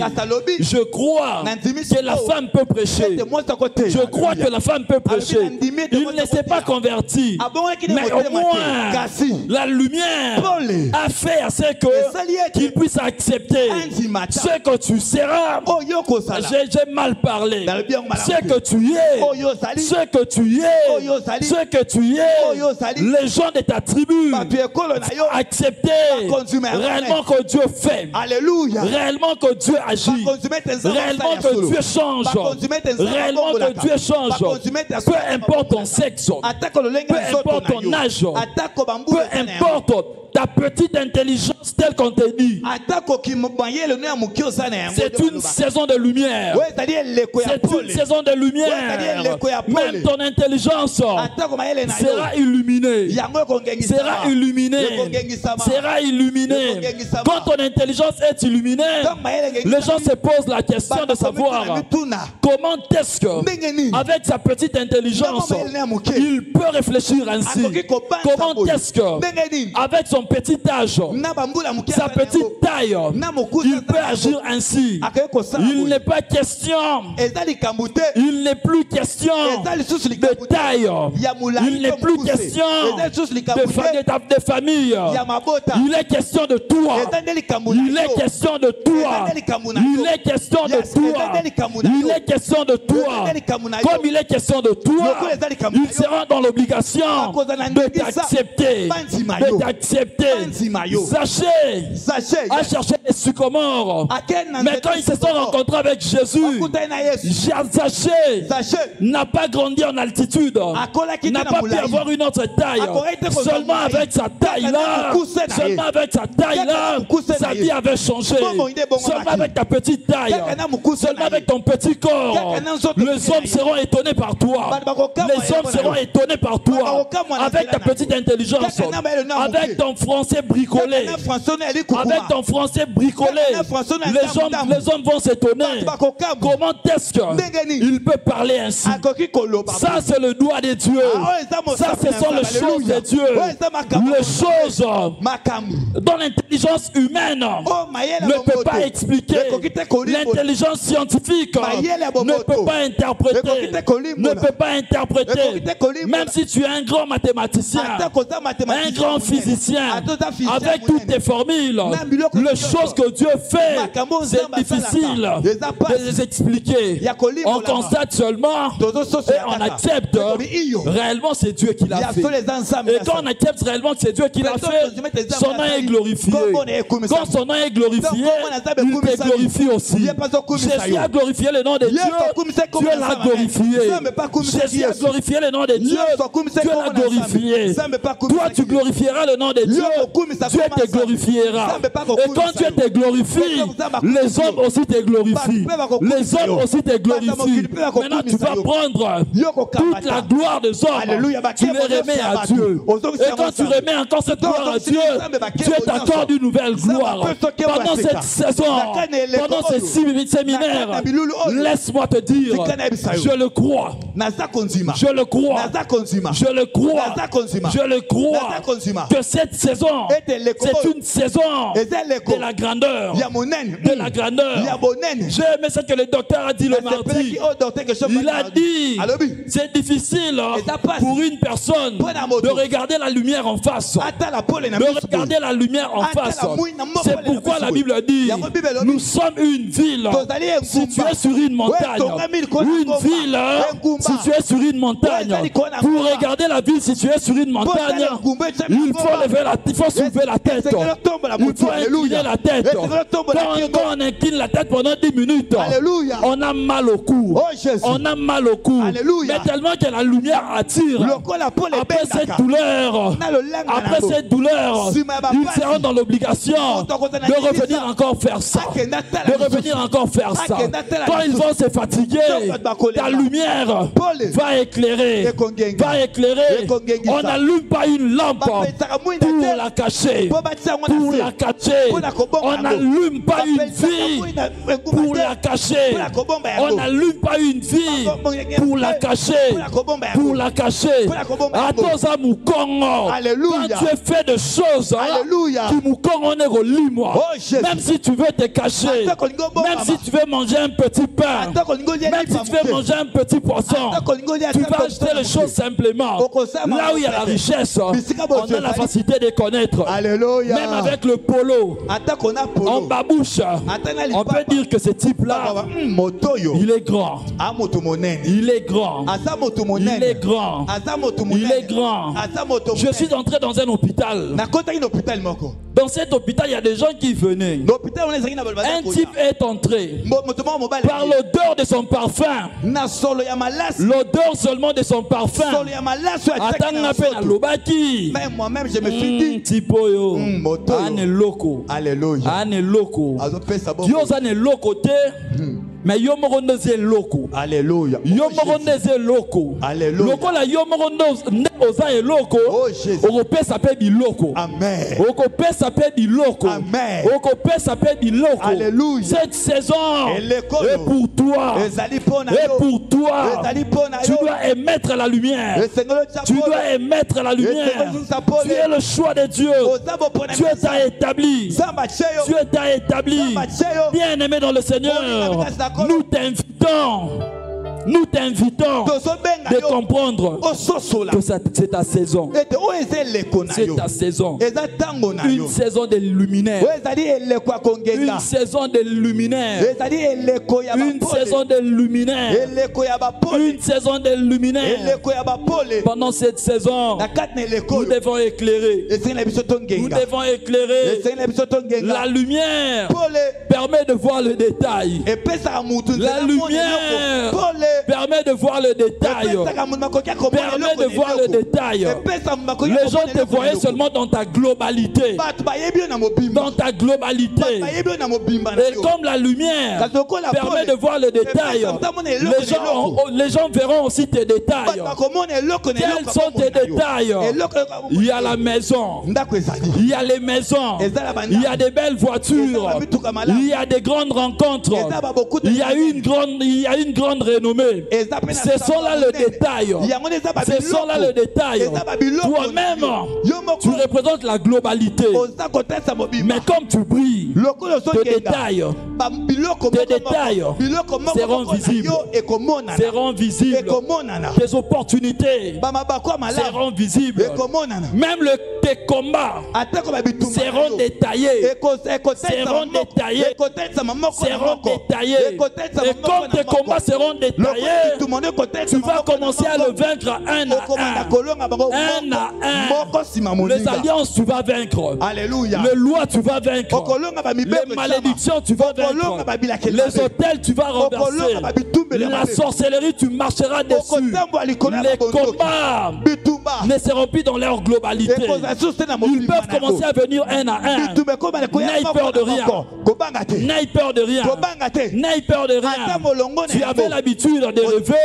je crois que la femme peut prêcher. Je crois que la femme peut prêcher. Il ne s'est pas converti. Mais au moins, la lumière a fait à ce qu'il puisse accepter ce que tu seras. J'ai mal parlé. Ce que tu es, ce que tu es, ce que tu es, les gens de ta tribu accepter réellement que Dieu fait, réellement que Dieu agit, réellement que Dieu change, réellement que Dieu change. Peu importe ton sexe, peu importe ton âge, peu importe ta petite intelligence telle qu'on te dit. C'est une saison de lumière. C'est une saison de lumière. Même ton intelligence sera illuminée. Sera illuminée. Sera illuminée. Quand ton intelligence est illuminée, les gens se posent la question de savoir comment est-ce que, avec sa petite intelligence, il peut réfléchir ainsi. Comment est-ce que, avec son petit âge, sa petite taille, il peut agir ainsi. Il n'est pas question, il n'est plus question de taille, il n'est plus question de famille, il est question de toi, il est question de toi, il est question de toi, il est question de toi. Comme il est question de toi, ils seront dans l'obligation de t'accepter, de t'accepter. Zachée a cherché les sycomores, mais quand ils se sont rencontrés avec Jésus, Zachée n'a pas grandi en altitude, n'a pas pu avoir une autre taille. Seulement avec sa taille-là, seulement avec sa taille-là, sa vie avait changé. Seulement avec ta petite taille, seulement avec ton petit corps, les hommes seront étonnés par toi. Les hommes seront étonnés par toi. Avec ta petite intelligence, avec ton français bricolé, avec ton français bricolé, les hommes vont s'étonner. Comment est-ce qu'il peut parler ainsi? Ça, c'est le doigt de Dieu. Ça, ce sont les choses de Dieu. Les choses dont l'intelligence humaine ne peut pas expliquer. L'intelligence scientifique ne peut pas interpréter. Ne peut pas interpréter. Même si tu es un grand mathématicien, un grand physicien, loin, avec toutes tes formules, les choses que Dieu fait, c'est difficile de les expliquer. On constate seulement et on accepte réellement c'est Dieu qui l'a fait. Et quand on accepte réellement que c'est Dieu qui l'a fait, son nom est glorifié. Quand son nom est glorifié, il te glorifie aussi. Jésus a glorifié le nom de Dieu, Dieu l'a glorifié. Jésus a glorifié le nom de Dieu, Dieu l'a glorifié. Toi tu glorifieras le nom de Dieu, Dieu te glorifiera. Et quand Dieu te glorifie, les hommes aussi te glorifient. Les hommes aussi te glorifient. Maintenant tu vas prendre toute la gloire des hommes, tu les remets à Dieu. Et quand tu remets encore cette gloire à Dieu, Dieu t'accorde une nouvelle gloire. Pendant cette saison, pendant ces séminaires, laisse-moi te dire, je le crois. Je le crois. Je le crois. Je le crois. Que cette saison, c'est une saison de la grandeur. De la grandeur. J'ai aimé ce que le docteur a dit le mardi. Il a dit, c'est difficile pour une personne de regarder la lumière en face. De regarder la lumière en face. C'est pourquoi la Bible dit, nous sommes une ville située sur une montagne. Une ville située sur une montagne. Pour regarder la ville située sur une montagne, il faut soulever la tête. Il faut incliner la tête. Quand on incline la tête pendant 10 minutes, on a mal au cou. On a mal au cou. Mais tellement que la lumière attire. Après cette douleur, ils seront dans l'obligation de revenir encore faire ça. De revenir encore faire ça. Quand ils vont se fatiguer, ta lumière va éclairer. Va éclairer. On n'allume pas une lampe pour la cacher. Pour la cacher. On n'allume pas une vie pour la cacher. On n'allume pas une vie pour la cacher. Pour la cacher. Atoza Mukongo. Quand tu es fait de choses qui Mukongo ne relie moi. Même si tu veux te cacher, même si tu veux manger un petit pain, même si tu veux manger un petit poisson, tu vas acheter les choses simplement. Là où il y a la richesse, on a la facilité de connaître. Même avec le polo, en babouche, on peut dire que ce type-là, il est grand. Il est grand. Il est grand. Il est grand. Je suis entré dans un hôpital. Dans cet hôpital, il y a des gens qui venaient. Un type est entré par l'odeur de son parfum. L'odeur seulement de son parfum. Même moi-même, je me suis dit, Tipoyo, ane loko. Alléluia. Ane loko. Dios ane loko te. Mais yo moronde ze loko. Alléluia. Yo moronde ze loko. Alléluia. Loko la yo moronde ne oza e loko. Oh Jésus. Okope s'appelle biloko. Amen. Okope s'appelle biloko. Amen. Okope s'appelle biloko. Alléluia. Cette saison est pour toi. Et pour toi. Tu dois émettre la lumière. Tu dois émettre la lumière. Tu es le choix de Dieu. Dieu t'a établi. Dieu t'a établi. Bien aimé dans le Seigneur. Nous t'invitons de comprendre que c'est ta saison. C'est ta saison. Une saison de luminaire. Une saison de luminaire. Une saison de luminaire. Une saison de luminaire. Pendant cette saison, nous devons éclairer. Nous devons éclairer. La lumière permet de voir le détail. La lumière permet de voir le détail. Permet de voir le détail. Les gens te voyaient seulement dans ta globalité. Dans ta globalité. Et comme la lumière permet de voir le détail, les gens verront aussi tes détails. Quels sont tes détails? Il y a la maison. Il y a les maisons. Il y a des belles voitures. Il y a des grandes rencontres. Il y a une grande renommée. sommet. Ce sont là le détail. Ce sont là le détail. Toi-même, tu représentes la globalité. Mais comme tu brilles, tes détails seront visibles. Seront visibles. Tes opportunités seront visibles. Même tes combats seront détaillés. Seront détaillés. Seront détaillés. Et comme tes combats seront détaillés, tu vas commencer à le vaincre un à un. Les alliances, tu vas vaincre. Alléluia. Les lois, tu vas vaincre. Les malédictions, tu vas vaincre. Les hôtels, tu vas renverser. La sorcellerie, tu marcheras dessus. Les combats ne seront plus dans leur globalité. Ils peuvent commencer à venir un à un. N'aie peur de rien. N'aie peur de rien. N'aie peur de rien. Tu avais l'habitude de rêver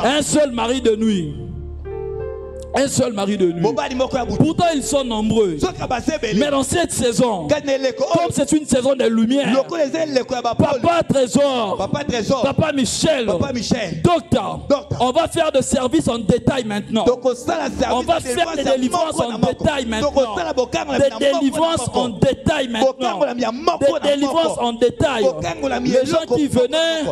un seul mari de nuit. Un seul mari de nuit. Pourtant ils sont nombreux. Mais dans cette saison, comme c'est une saison de lumière, Papa Trésor, Papa Michel, Docteur, on va faire des services en détail maintenant. On va faire des délivrances en détail maintenant. Des délivrances en détail maintenant. Des délivrances en détail. Les gens qui venaient,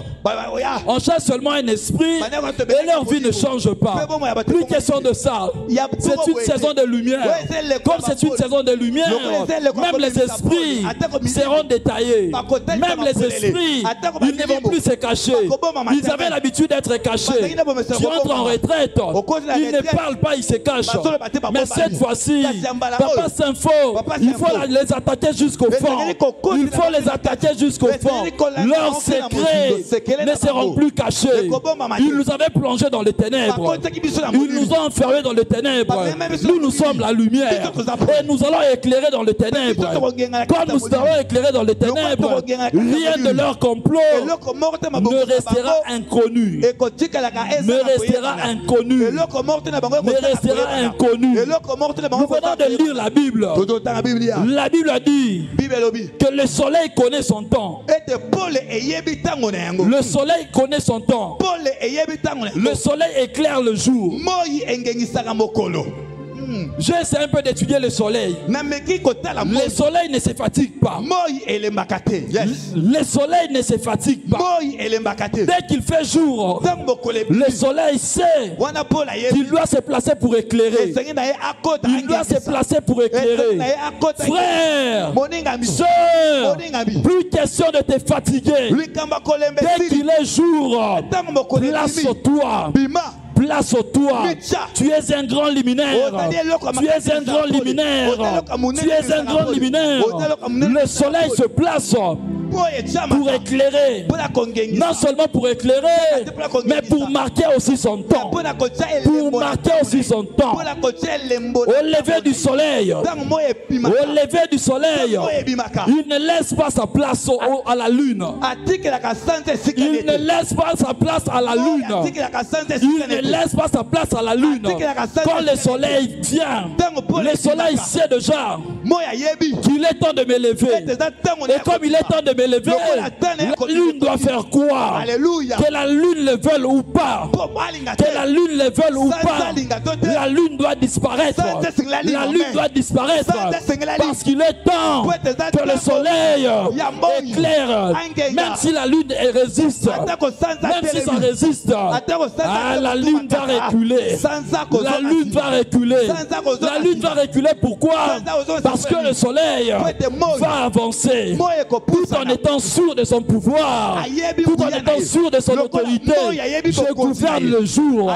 on cherche seulement un esprit et leur vie ne change pas. Plus question de ça. C'est une saison de lumière. Comme c'est une saison de lumière, même les esprits seront détaillés. Même les esprits, ils ne vont plus se cacher. Ils avaient l'habitude d'être cachés. Tu entres en retraite, ils ne parlent pas, ils se cachent. Mais cette fois-ci, Papa Saint-Faux, il faut les attaquer jusqu'au fond. Il faut les attaquer jusqu'au fond. Leurs secrets ne seront plus cachés. Ils nous avaient plongés dans les ténèbres. Ils nous ont enfermés dans les ténèbres. Nous sommes la lumière. Et nous allons éclairer dans les ténèbres. Quand nous serons éclairés dans les ténèbres, rien de leur complot ne restera inconnu. Ne restera inconnu. Ne restera inconnu. Nous venons de lire la Bible. La Bible a dit que le soleil connaît son temps. Le soleil connaît son temps. Le soleil éclaire le jour. J'ai essayé un peu d'étudier le soleil. Le soleil ne se fatigue pas. Le soleil ne se fatigue pas. Dès qu'il fait jour, le soleil sait qu'il doit se placer pour éclairer. Il doit se placer pour éclairer. Frère, soeur, plus question de te fatiguer. Dès qu'il est jour, place-toi. Place-toi. Tu es un grand luminaire. Tu es un grand luminaire. Tu es un grand luminaire. Le soleil se place pour éclairer. Non seulement pour éclairer, mais pour marquer aussi son temps. Pour marquer aussi son temps. Au lever du soleil, au lever du soleil, il ne laisse pas sa place à la lune. Il ne laisse pas sa place à la lune. Il ne laisse pas sa place à la lune. Quand le soleil vient, le soleil sait déjà qu'il est temps de me lever. Et comme il est temps de me lever, la lune doit faire quoi? Que la lune le veuille ou pas. Que la lune le veuille ou pas. La lune doit disparaître. La lune doit disparaître. Parce qu'il est temps que le soleil éclaire. Même si la lune résiste, même si ça résiste, la lune va reculer. La lune va reculer. La lune va reculer. Pourquoi? Parce que le soleil va avancer tout en étant sûr de son pouvoir, tout en étant sûr de son autorité. Je gouverne le jour.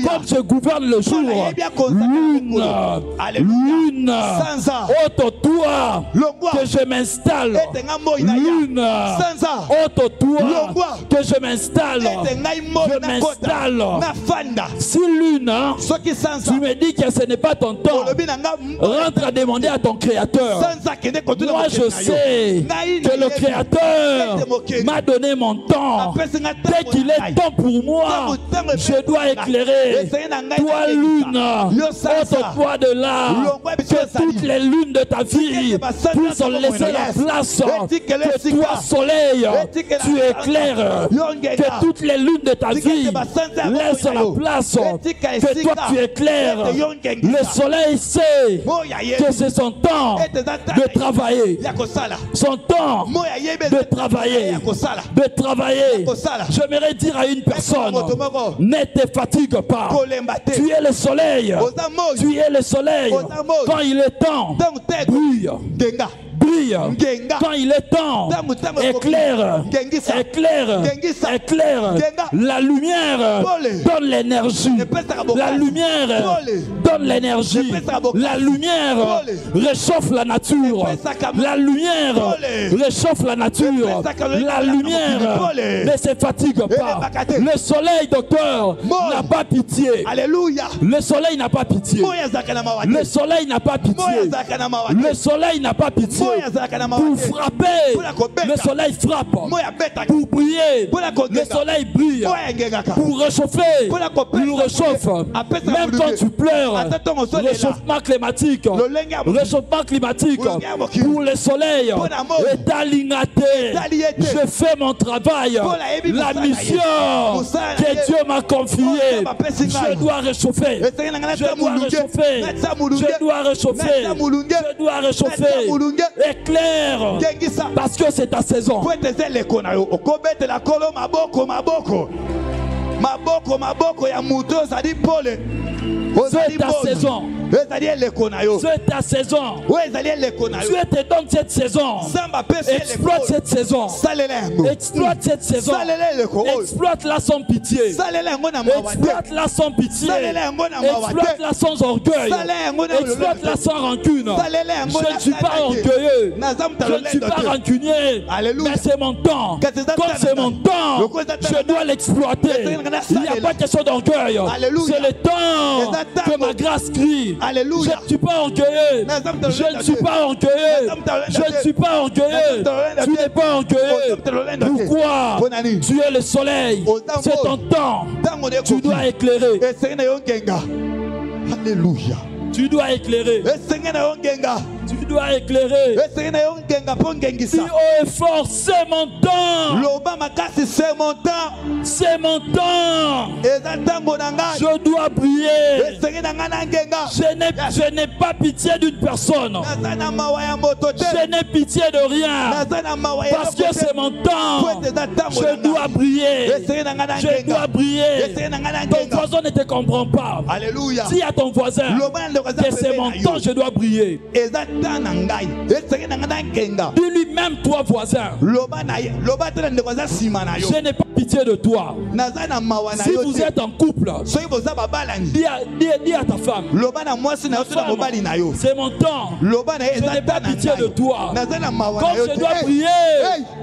Comme je gouverne le jour, lune, ôte-toi que je m'installe. Lune, ôte-toi que je m'installe. Je m'installe. Si lune, tu me dis que ce n'est pas ton temps, rentre à demander à ton Créateur. Moi je sais que le Créateur m'a donné mon temps. Dès qu'il est temps pour moi, je dois éclairer. Toi lune, ôte-toi de là. Que toutes les lunes de ta vie puissent laisser la place. Que toi soleil, tu éclaires. Que toutes les lunes de ta vie laissent la place. Que toi tu éclaires. Le soleil sait que c'est son temps de travailler. Son temps de travailler. De travailler. J'aimerais dire à une personne, ne te fatigue pas. Tu es le soleil. Tu es le soleil. Quand il est temps, brille. Brille. Quand il est temps, éclaire, éclaire, éclaire. La lumière donne l'énergie. La lumière donne l'énergie. La lumière réchauffe la nature. La lumière réchauffe la nature. La lumière ne se fatigue pas. Le soleil, docteur, n'a pas pitié. Alléluia. Le soleil n'a pas pitié. Le soleil n'a pas pitié. Le soleil n'a pas pitié. Pour frapper, le soleil frappe. Pour briller, le soleil brille. Pour réchauffer, il réchauffe. Même quand tu pleures, réchauffement climatique. Réchauffement climatique. Pour le soleil est alignaté. Je fais mon travail. La mission que Dieu m'a confiée. Je dois réchauffer. Je dois réchauffer. Je dois réchauffer. Je dois réchauffer. Éclaire. Parce que c'est ta saison. C'est ta saison. C'est ta saison. Dieu te donne cette saison. Exploite cette saison. Exploite cette saison. Exploite-la sans pitié. Exploite-la sans pitié. Exploite-la sans orgueil. Exploite-la sans rancune. Je ne suis pas orgueilleux. Je ne suis pas rancunier. Mais c'est mon temps. Quand c'est mon temps, je dois l'exploiter. Il n'y a pas question d'orgueil. C'est le temps que ma grâce crie. Alléluia. Je ne suis pas orgueilleux. Je ne suis pas orgueilleux. Je ne suis pas orgueilleux. Tu n'es pas orgueilleux. Pourquoi? Tu es le soleil. C'est ton temps. Tu dois éclairer. Alléluia. Tu dois éclairer. Tu dois éclairer. Si haut et fort, c'est mon temps. C'est mon temps. C'est mon temps. Je dois briller. Je n'ai pas pitié d'une personne. Je n'ai pitié de rien. Parce que c'est mon temps. Je dois briller. Je dois briller. Ton voisin ne te comprend pas. Alléluia. Dis à ton voisin que c'est mon temps, je dois briller. Dis-lui même toi voisin. Je n'ai pas pitié de toi. Si vous êtes en couple, dis à ta femme. C'est mon temps. Je n'ai pas pitié de toi. Comme je dois prier,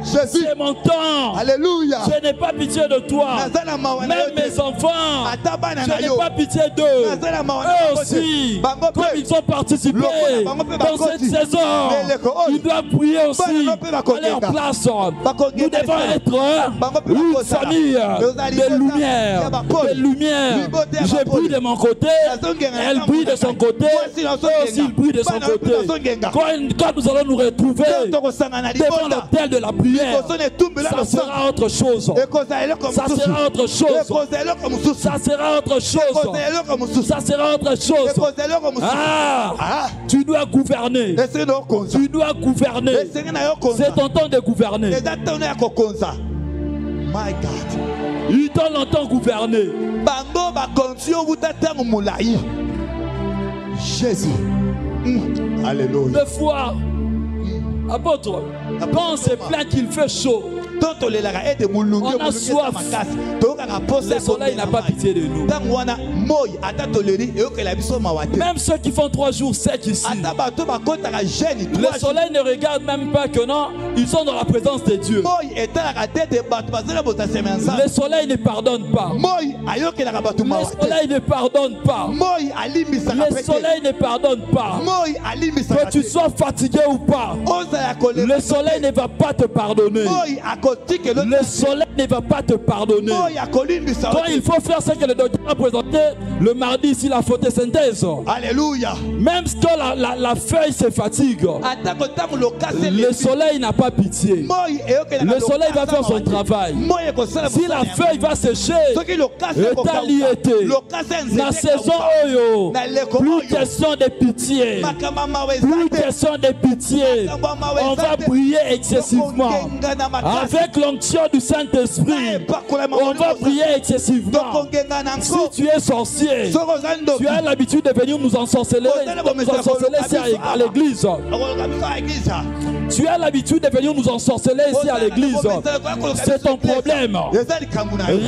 c'est mon temps. Alléluia. Je n'ai pas pitié de toi. Même mes enfants, je n'ai pas pitié d'eux. Eux aussi, comme ils ont participé dans cette saison, ils doivent prier aussi à leur place. Nous devons être une famille de lumière. De lumière. Je brille de mon côté, elle brille de son côté, eux aussi ils brillent de son côté. Quand nous allons nous retrouver devant l'autel de la prière, ça sera autre chose. Ça sera autre chose. Ça sera autre chose. Ça sera autre chose. Ah, tu dois gouverner. Tu dois gouverner. C'est ton temps de gouverner. My God. Il t'a longtemps gouverné. Jésus. Alléluia. Deux fois, apôtre, quand on se plaint qu'il fait chaud, On a soif. Le soleil n'a pas pitié de nous. Même ceux qui font 3 jours secs ici, le soleil ne regarde même pas que non, ils sont dans la présence de Dieu. Le soleil ne pardonne pas. Le soleil ne pardonne pas. Le soleil ne pardonne pas. Que tu sois fatigué ou pas, le soleil ne va pas te pardonner. Le soleil ne va pas te pardonner. Quand il faut faire ce que le docteur a présenté le mardi ici, la photosynthèse. Alléluia. Même quand la feuille se fatigue, le soleil n'a pas pitié. Le soleil va faire son travail. Si la feuille va sécher, la saison oyo, plus question de pitié. Plus question de pitié. On va prier excessivement. Avec l'onction du Saint-Esprit, on va prier excessivement. Si tu es sorcier, tu as l'habitude de venir nous ensorceler ici à l'église. Tu as l'habitude de venir nous ensorceler ici à l'église. C'est ton problème.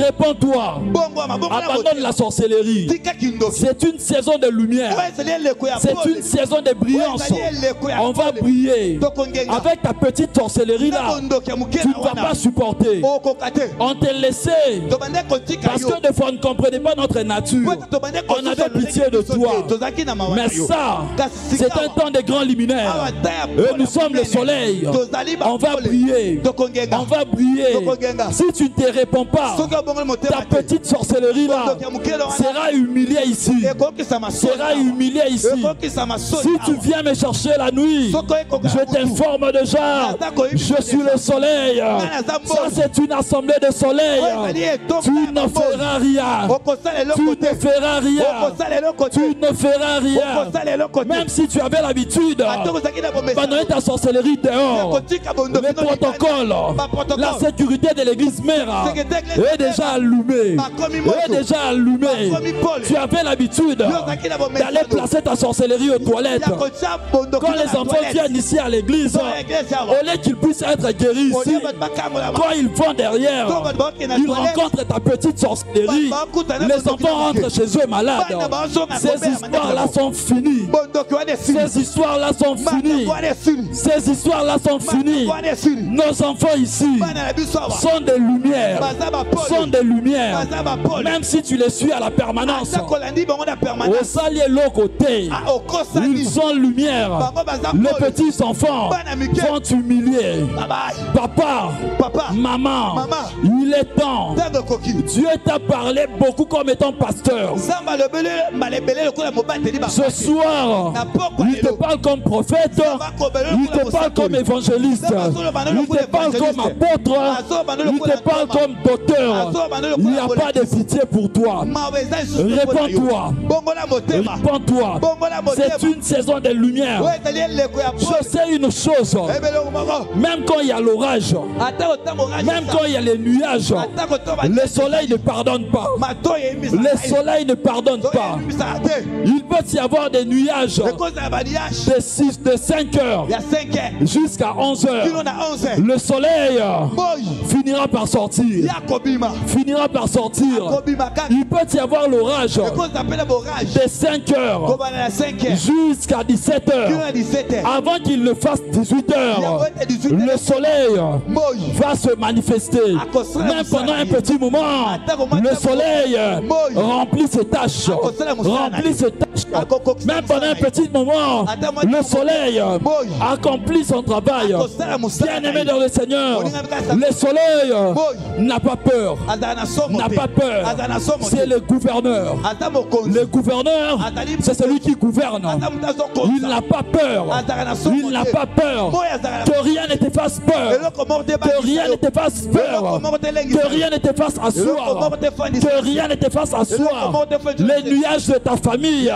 Réponds-toi. Abandonne la sorcellerie. C'est une saison de lumière. C'est une saison de brillance. On va briller. Avec ta petite sorcellerie là, tu ne vas pas supporter. On t'a laissé parce que des fois on ne comprenait pas notre nature. On avait pitié de toi. Mais ça, c'est un temps de grand luminaire. Et nous sommes le soleil. On va briller. On va briller. Si tu ne te réponds pas, ta petite sorcellerie là sera humiliée ici. Sera humiliée ici. Si tu viens me chercher la nuit, je t'informe déjà. Je suis le soleil. Ça c'est une assemblée de soleil. Tu ne feras rien. Tu ne feras rien. Tu ne feras rien. Même si tu avais l'habitude pendant ta sorcellerie dehors, le protocole, la sécurité de l'église mère est déjà allumée. Est déjà allumée. Tu avais l'habitude d'aller placer ta sorcellerie aux toilettes. Quand les enfants viennent ici à l'église, au lieu qu'ils puissent être guéris ici, quand ils vont derrière, ils rencontrent ta petite sorcellerie. Les enfants rentrent chez eux malades. Ces histoires-là sont finies. Ces histoires-là sont finies. Ces histoires-là sont finies. Nos enfants ici sont des lumières. Sont des lumières. Même si tu les suis à la permanence, au salier l'autre côté, ils sont lumière. Les petits enfants vont t'humilier. Papa, maman, il est temps. Dieu t'a parlé beaucoup comme étant pasteur. Ce soir, il te parle comme prophète, il te parle comme évangéliste, il te parle comme apôtre, il te parle comme docteur. Il n'y a pas de pitié pour toi. Réponds-toi. Réponds-toi. C'est une saison de lumière. Je sais une chose. Même quand il y a l'orage, même quand il y a les nuages, le soleil ne pardonne pas. Le soleil ne pardonne pas. Il peut y avoir des nuages de 5 heures jusqu'à 11 heures. Le soleil finira par sortir. Finira par sortir. Il peut y avoir l'orage de 5 heures jusqu'à 17 heures. Avant qu'il ne fasse 18 heures, le soleil va se manifester. Même pendant un petit moment, le soleil remplit ses tâches. Remplit ses tâches. Même pendant un petit moment, le soleil accomplit son travail. Bien-aimé dans le Seigneur, le soleil n'a pas peur. N'a pas peur. C'est le gouverneur. Le gouverneur, c'est celui qui gouverne. Il n'a pas peur. Il n'a pas peur. Que rien ne te fasse peur. Que rien ne te fasse peur. Que rien ne te fasse asseoir. Que rien ne te fasse asseoir. Les nuages de ta famille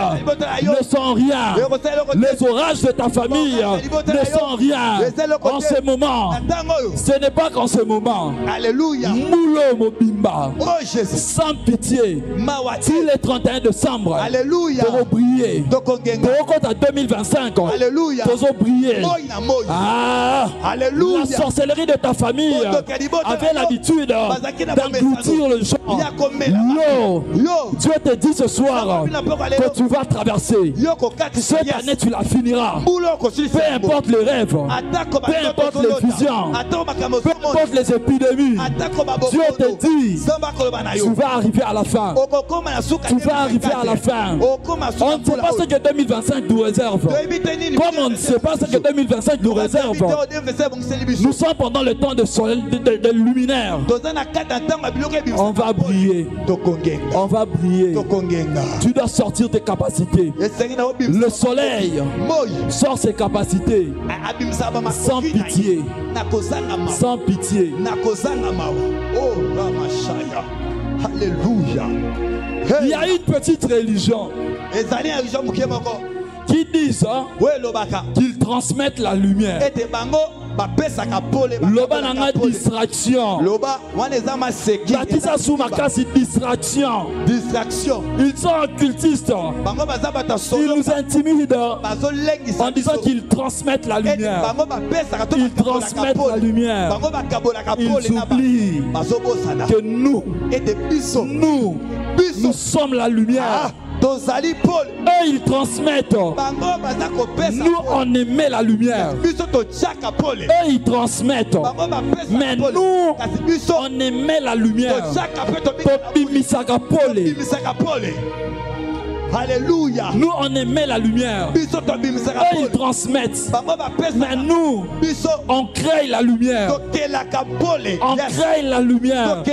ne sont rien. Les orages de ta famille ne sont rien. En ce moment, ce n'est pas qu'en ce moment. Alléluia. Moulo Mobimba. Sans pitié. Si le 31 décembre, Alléluia. pour briller. Pour à 2025, Alléluia. pour briller. Ah. Alléluia. La sorcellerie de ta famille famille avait l'habitude d'engloutir le genre. Dieu te dit ce soir que tu vas traverser. Cette année, tu la finiras. Peu importe les rêves, peu importe les visions, peu importe les épidémies, Dieu te dit, tu vas arriver à la fin. Tu vas arriver à la fin. On ne sait pas ce que 2025 nous réserve. Comme on ne sait pas ce que 2025 nous réserve, nous sommes pendant le temps de luminaire. On va briller. On va briller. Tu dois sortir tes capacités. Le soleil sort ses capacités sans pitié. Sans pitié. Alléluia. Il y a une petite religion qui disent qu'ils transmettent la lumière. Loba nanga distraction. Batisa sous ma casse distraction. Ils sont occultistes. Ils nous intimident en disant qu'ils transmettent la lumière. Ils transmettent la lumière. Ils oublient que nous sommes la lumière. Eux ils transmettent. Nous on aimait la lumière. Eux ils transmettent. Mais nous on aimait la lumière. Alléluia. Nous on aimait la lumière. Eux ils transmettent. Mais nous on crée la lumière. On crée la lumière.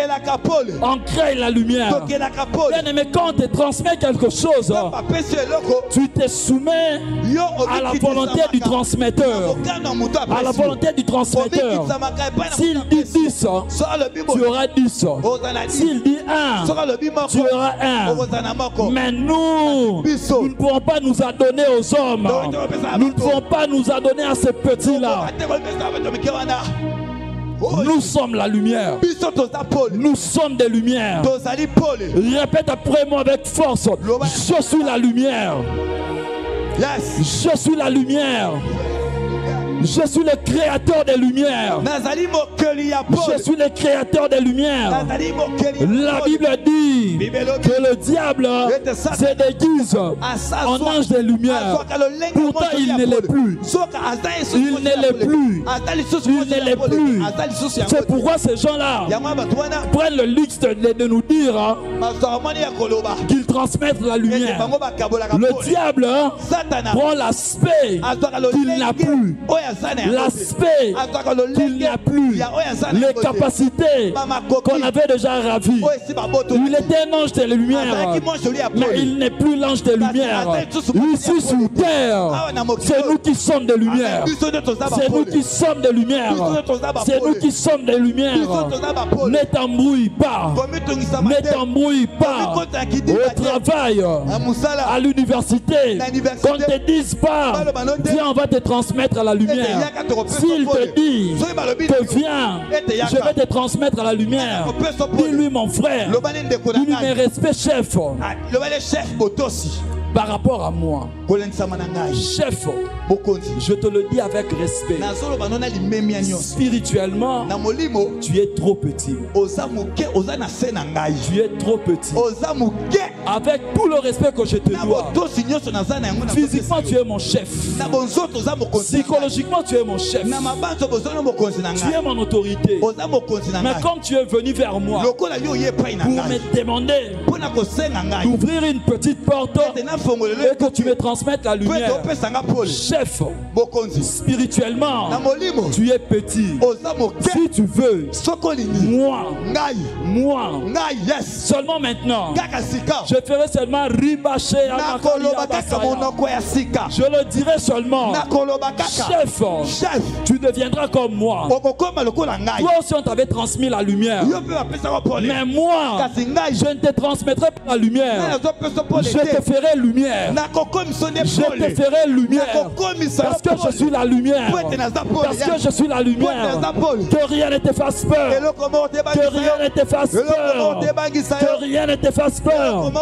On crée la lumière. Bien aimé, quand on te transmet quelque chose, tu te soumets à la volonté du transmetteur. À la volonté du transmetteur. S'il dit 10, tu auras 10. S'il dit 1, tu auras 1. Mais nous ne pouvons pas nous adonner aux hommes. Nous ne pouvons pas nous adonner à ces petits-là. Nous sommes la lumière. Nous sommes des lumières. Répète après moi avec force. Je suis la lumière. Je suis la lumière. Je suis le créateur des lumières. Je suis le créateur des lumières. La Bible dit que le diable se déguise en ange des lumières. Pourtant il ne l'est plus. Il ne l'est plus. Il ne l'est plus. C'est pourquoi ces gens-là prennent le luxe de nous dire qu'ils transmettent la lumière. Le diable prend l'aspect qu'il n'a plus. L'aspect qu'il n'y a plus, les capacités qu'on avait déjà ravies. Il était un ange de lumière, mais il n'est plus l'ange de lumière. Ici sur terre, c'est nous qui sommes de lumière. C'est nous qui sommes de lumière. C'est nous qui sommes de lumière. Ne t'embrouille pas. Ne t'embrouille pas. Au travail, à l'université, qu'on ne te dise pas, viens, on va te transmettre la lumière. S'il te dit que viens, je vais te transmettre la lumière, dis-lui mon frère, dis-lui mes respects chef. Par rapport à moi, chef, je te le dis avec respect. Spirituellement, tu es trop petit. Tu es trop petit. Avec tout le respect que je te dois. Physiquement, tu es mon chef. Psychologiquement, tu es mon chef. Tu es mon autorité. Mais comme tu es venu vers moi pour me demander d'ouvrir une petite porte et que tu me transmettes la lumière, chef, spirituellement, tu es petit. Si tu veux, moi, seulement maintenant, je ferai seulement ribaché à je le dirai seulement, chef, tu deviendras comme moi. Toi aussi on t'avait transmis la lumière, mais moi, je ne te transmettrai pas la lumière. Je te ferai lumière. lumière. Je te ferai lumière. Parce que je suis la lumière. Parce que je suis la lumière. Que rien ne te fasse peur. Que rien ne te fasse peur. Que rien ne te fasse peur.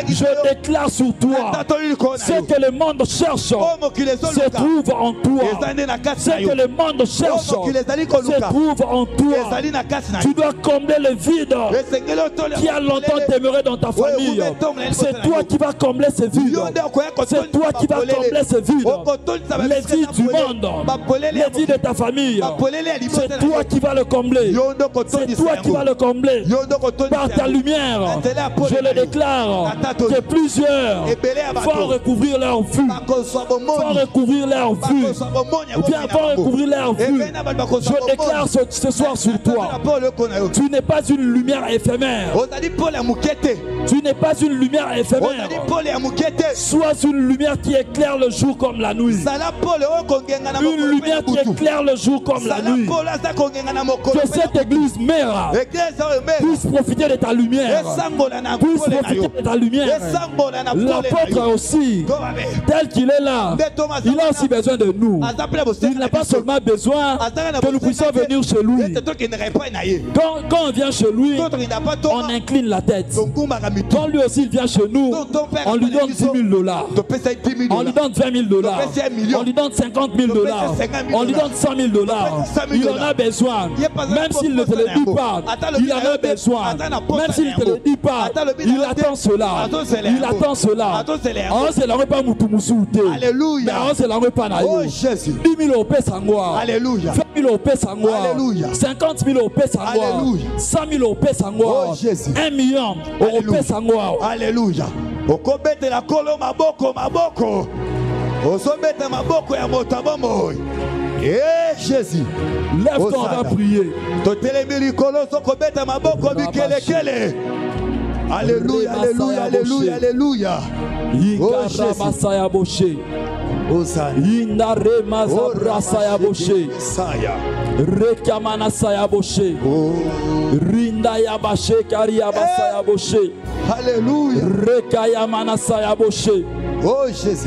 Je déclare sur toi. Ce que le monde cherche se trouve en toi. Ce que le monde cherche se trouve en toi. Tu dois combler le vide qui a longtemps demeuré dans ta famille. C'est toi qui vas combler ce vide. C'est toi qui vas combler ce vide. Les vides du monde, les vides de ta famille, c'est toi qui vas le combler. C'est toi qui vas le combler. Par ta lumière, je le déclare que plusieurs vont recouvrir leur vue. Vont recouvrir leur vue. Vont recouvrir leur vue. Je déclare ce soir sur toi. Tu n'es pas une lumière éphémère. Tu n'es pas une lumière éphémère. Sois une lumière qui éclaire le jour comme la nuit. Une lumière qui éclaire le jour comme la nuit. Que cette église mère puisse profiter de ta lumière. Puisse profiter de ta lumière. L'apôtre aussi, tel qu'il est là, il a aussi besoin de nous. Il n'a pas seulement besoin que nous puissions venir chez lui. Quand on vient chez lui, on incline la tête. Quand lui aussi il vient chez nous, on lui donne $10,000. On lui donne $20,000. On lui donne $50,000. On lui donne $100,000. Il en a besoin. Même s'il ne te le dit pas, il en a besoin. Même s'il ne te le dit pas, il attend cela. Il attend cela. On se l'en pas moutoumousoute. Mais on se l'en pas naïo. 10,000 au Pessangwa. 20,000 au Pessangwa. 50,000 au Pessangwa. 100,000 au Pessangwa. 1 million au Pessangwa. Alléluia. Okobete la kolo maboko maboko. Osobete maboko ya motabomo. Eh Jésus. Lève-toi, on va prier. Totelemi likolo sokobete maboko bikelekele. Alléluia, alléluia, alléluia, alléluia. Oh Jésus. Indare mazabrasa ya boshe. Rekamana saya boshe. Rinda ya bashe kari ya basa ya boshe. Alléluia. Rekaya mana saya boshe. Oh Jésus.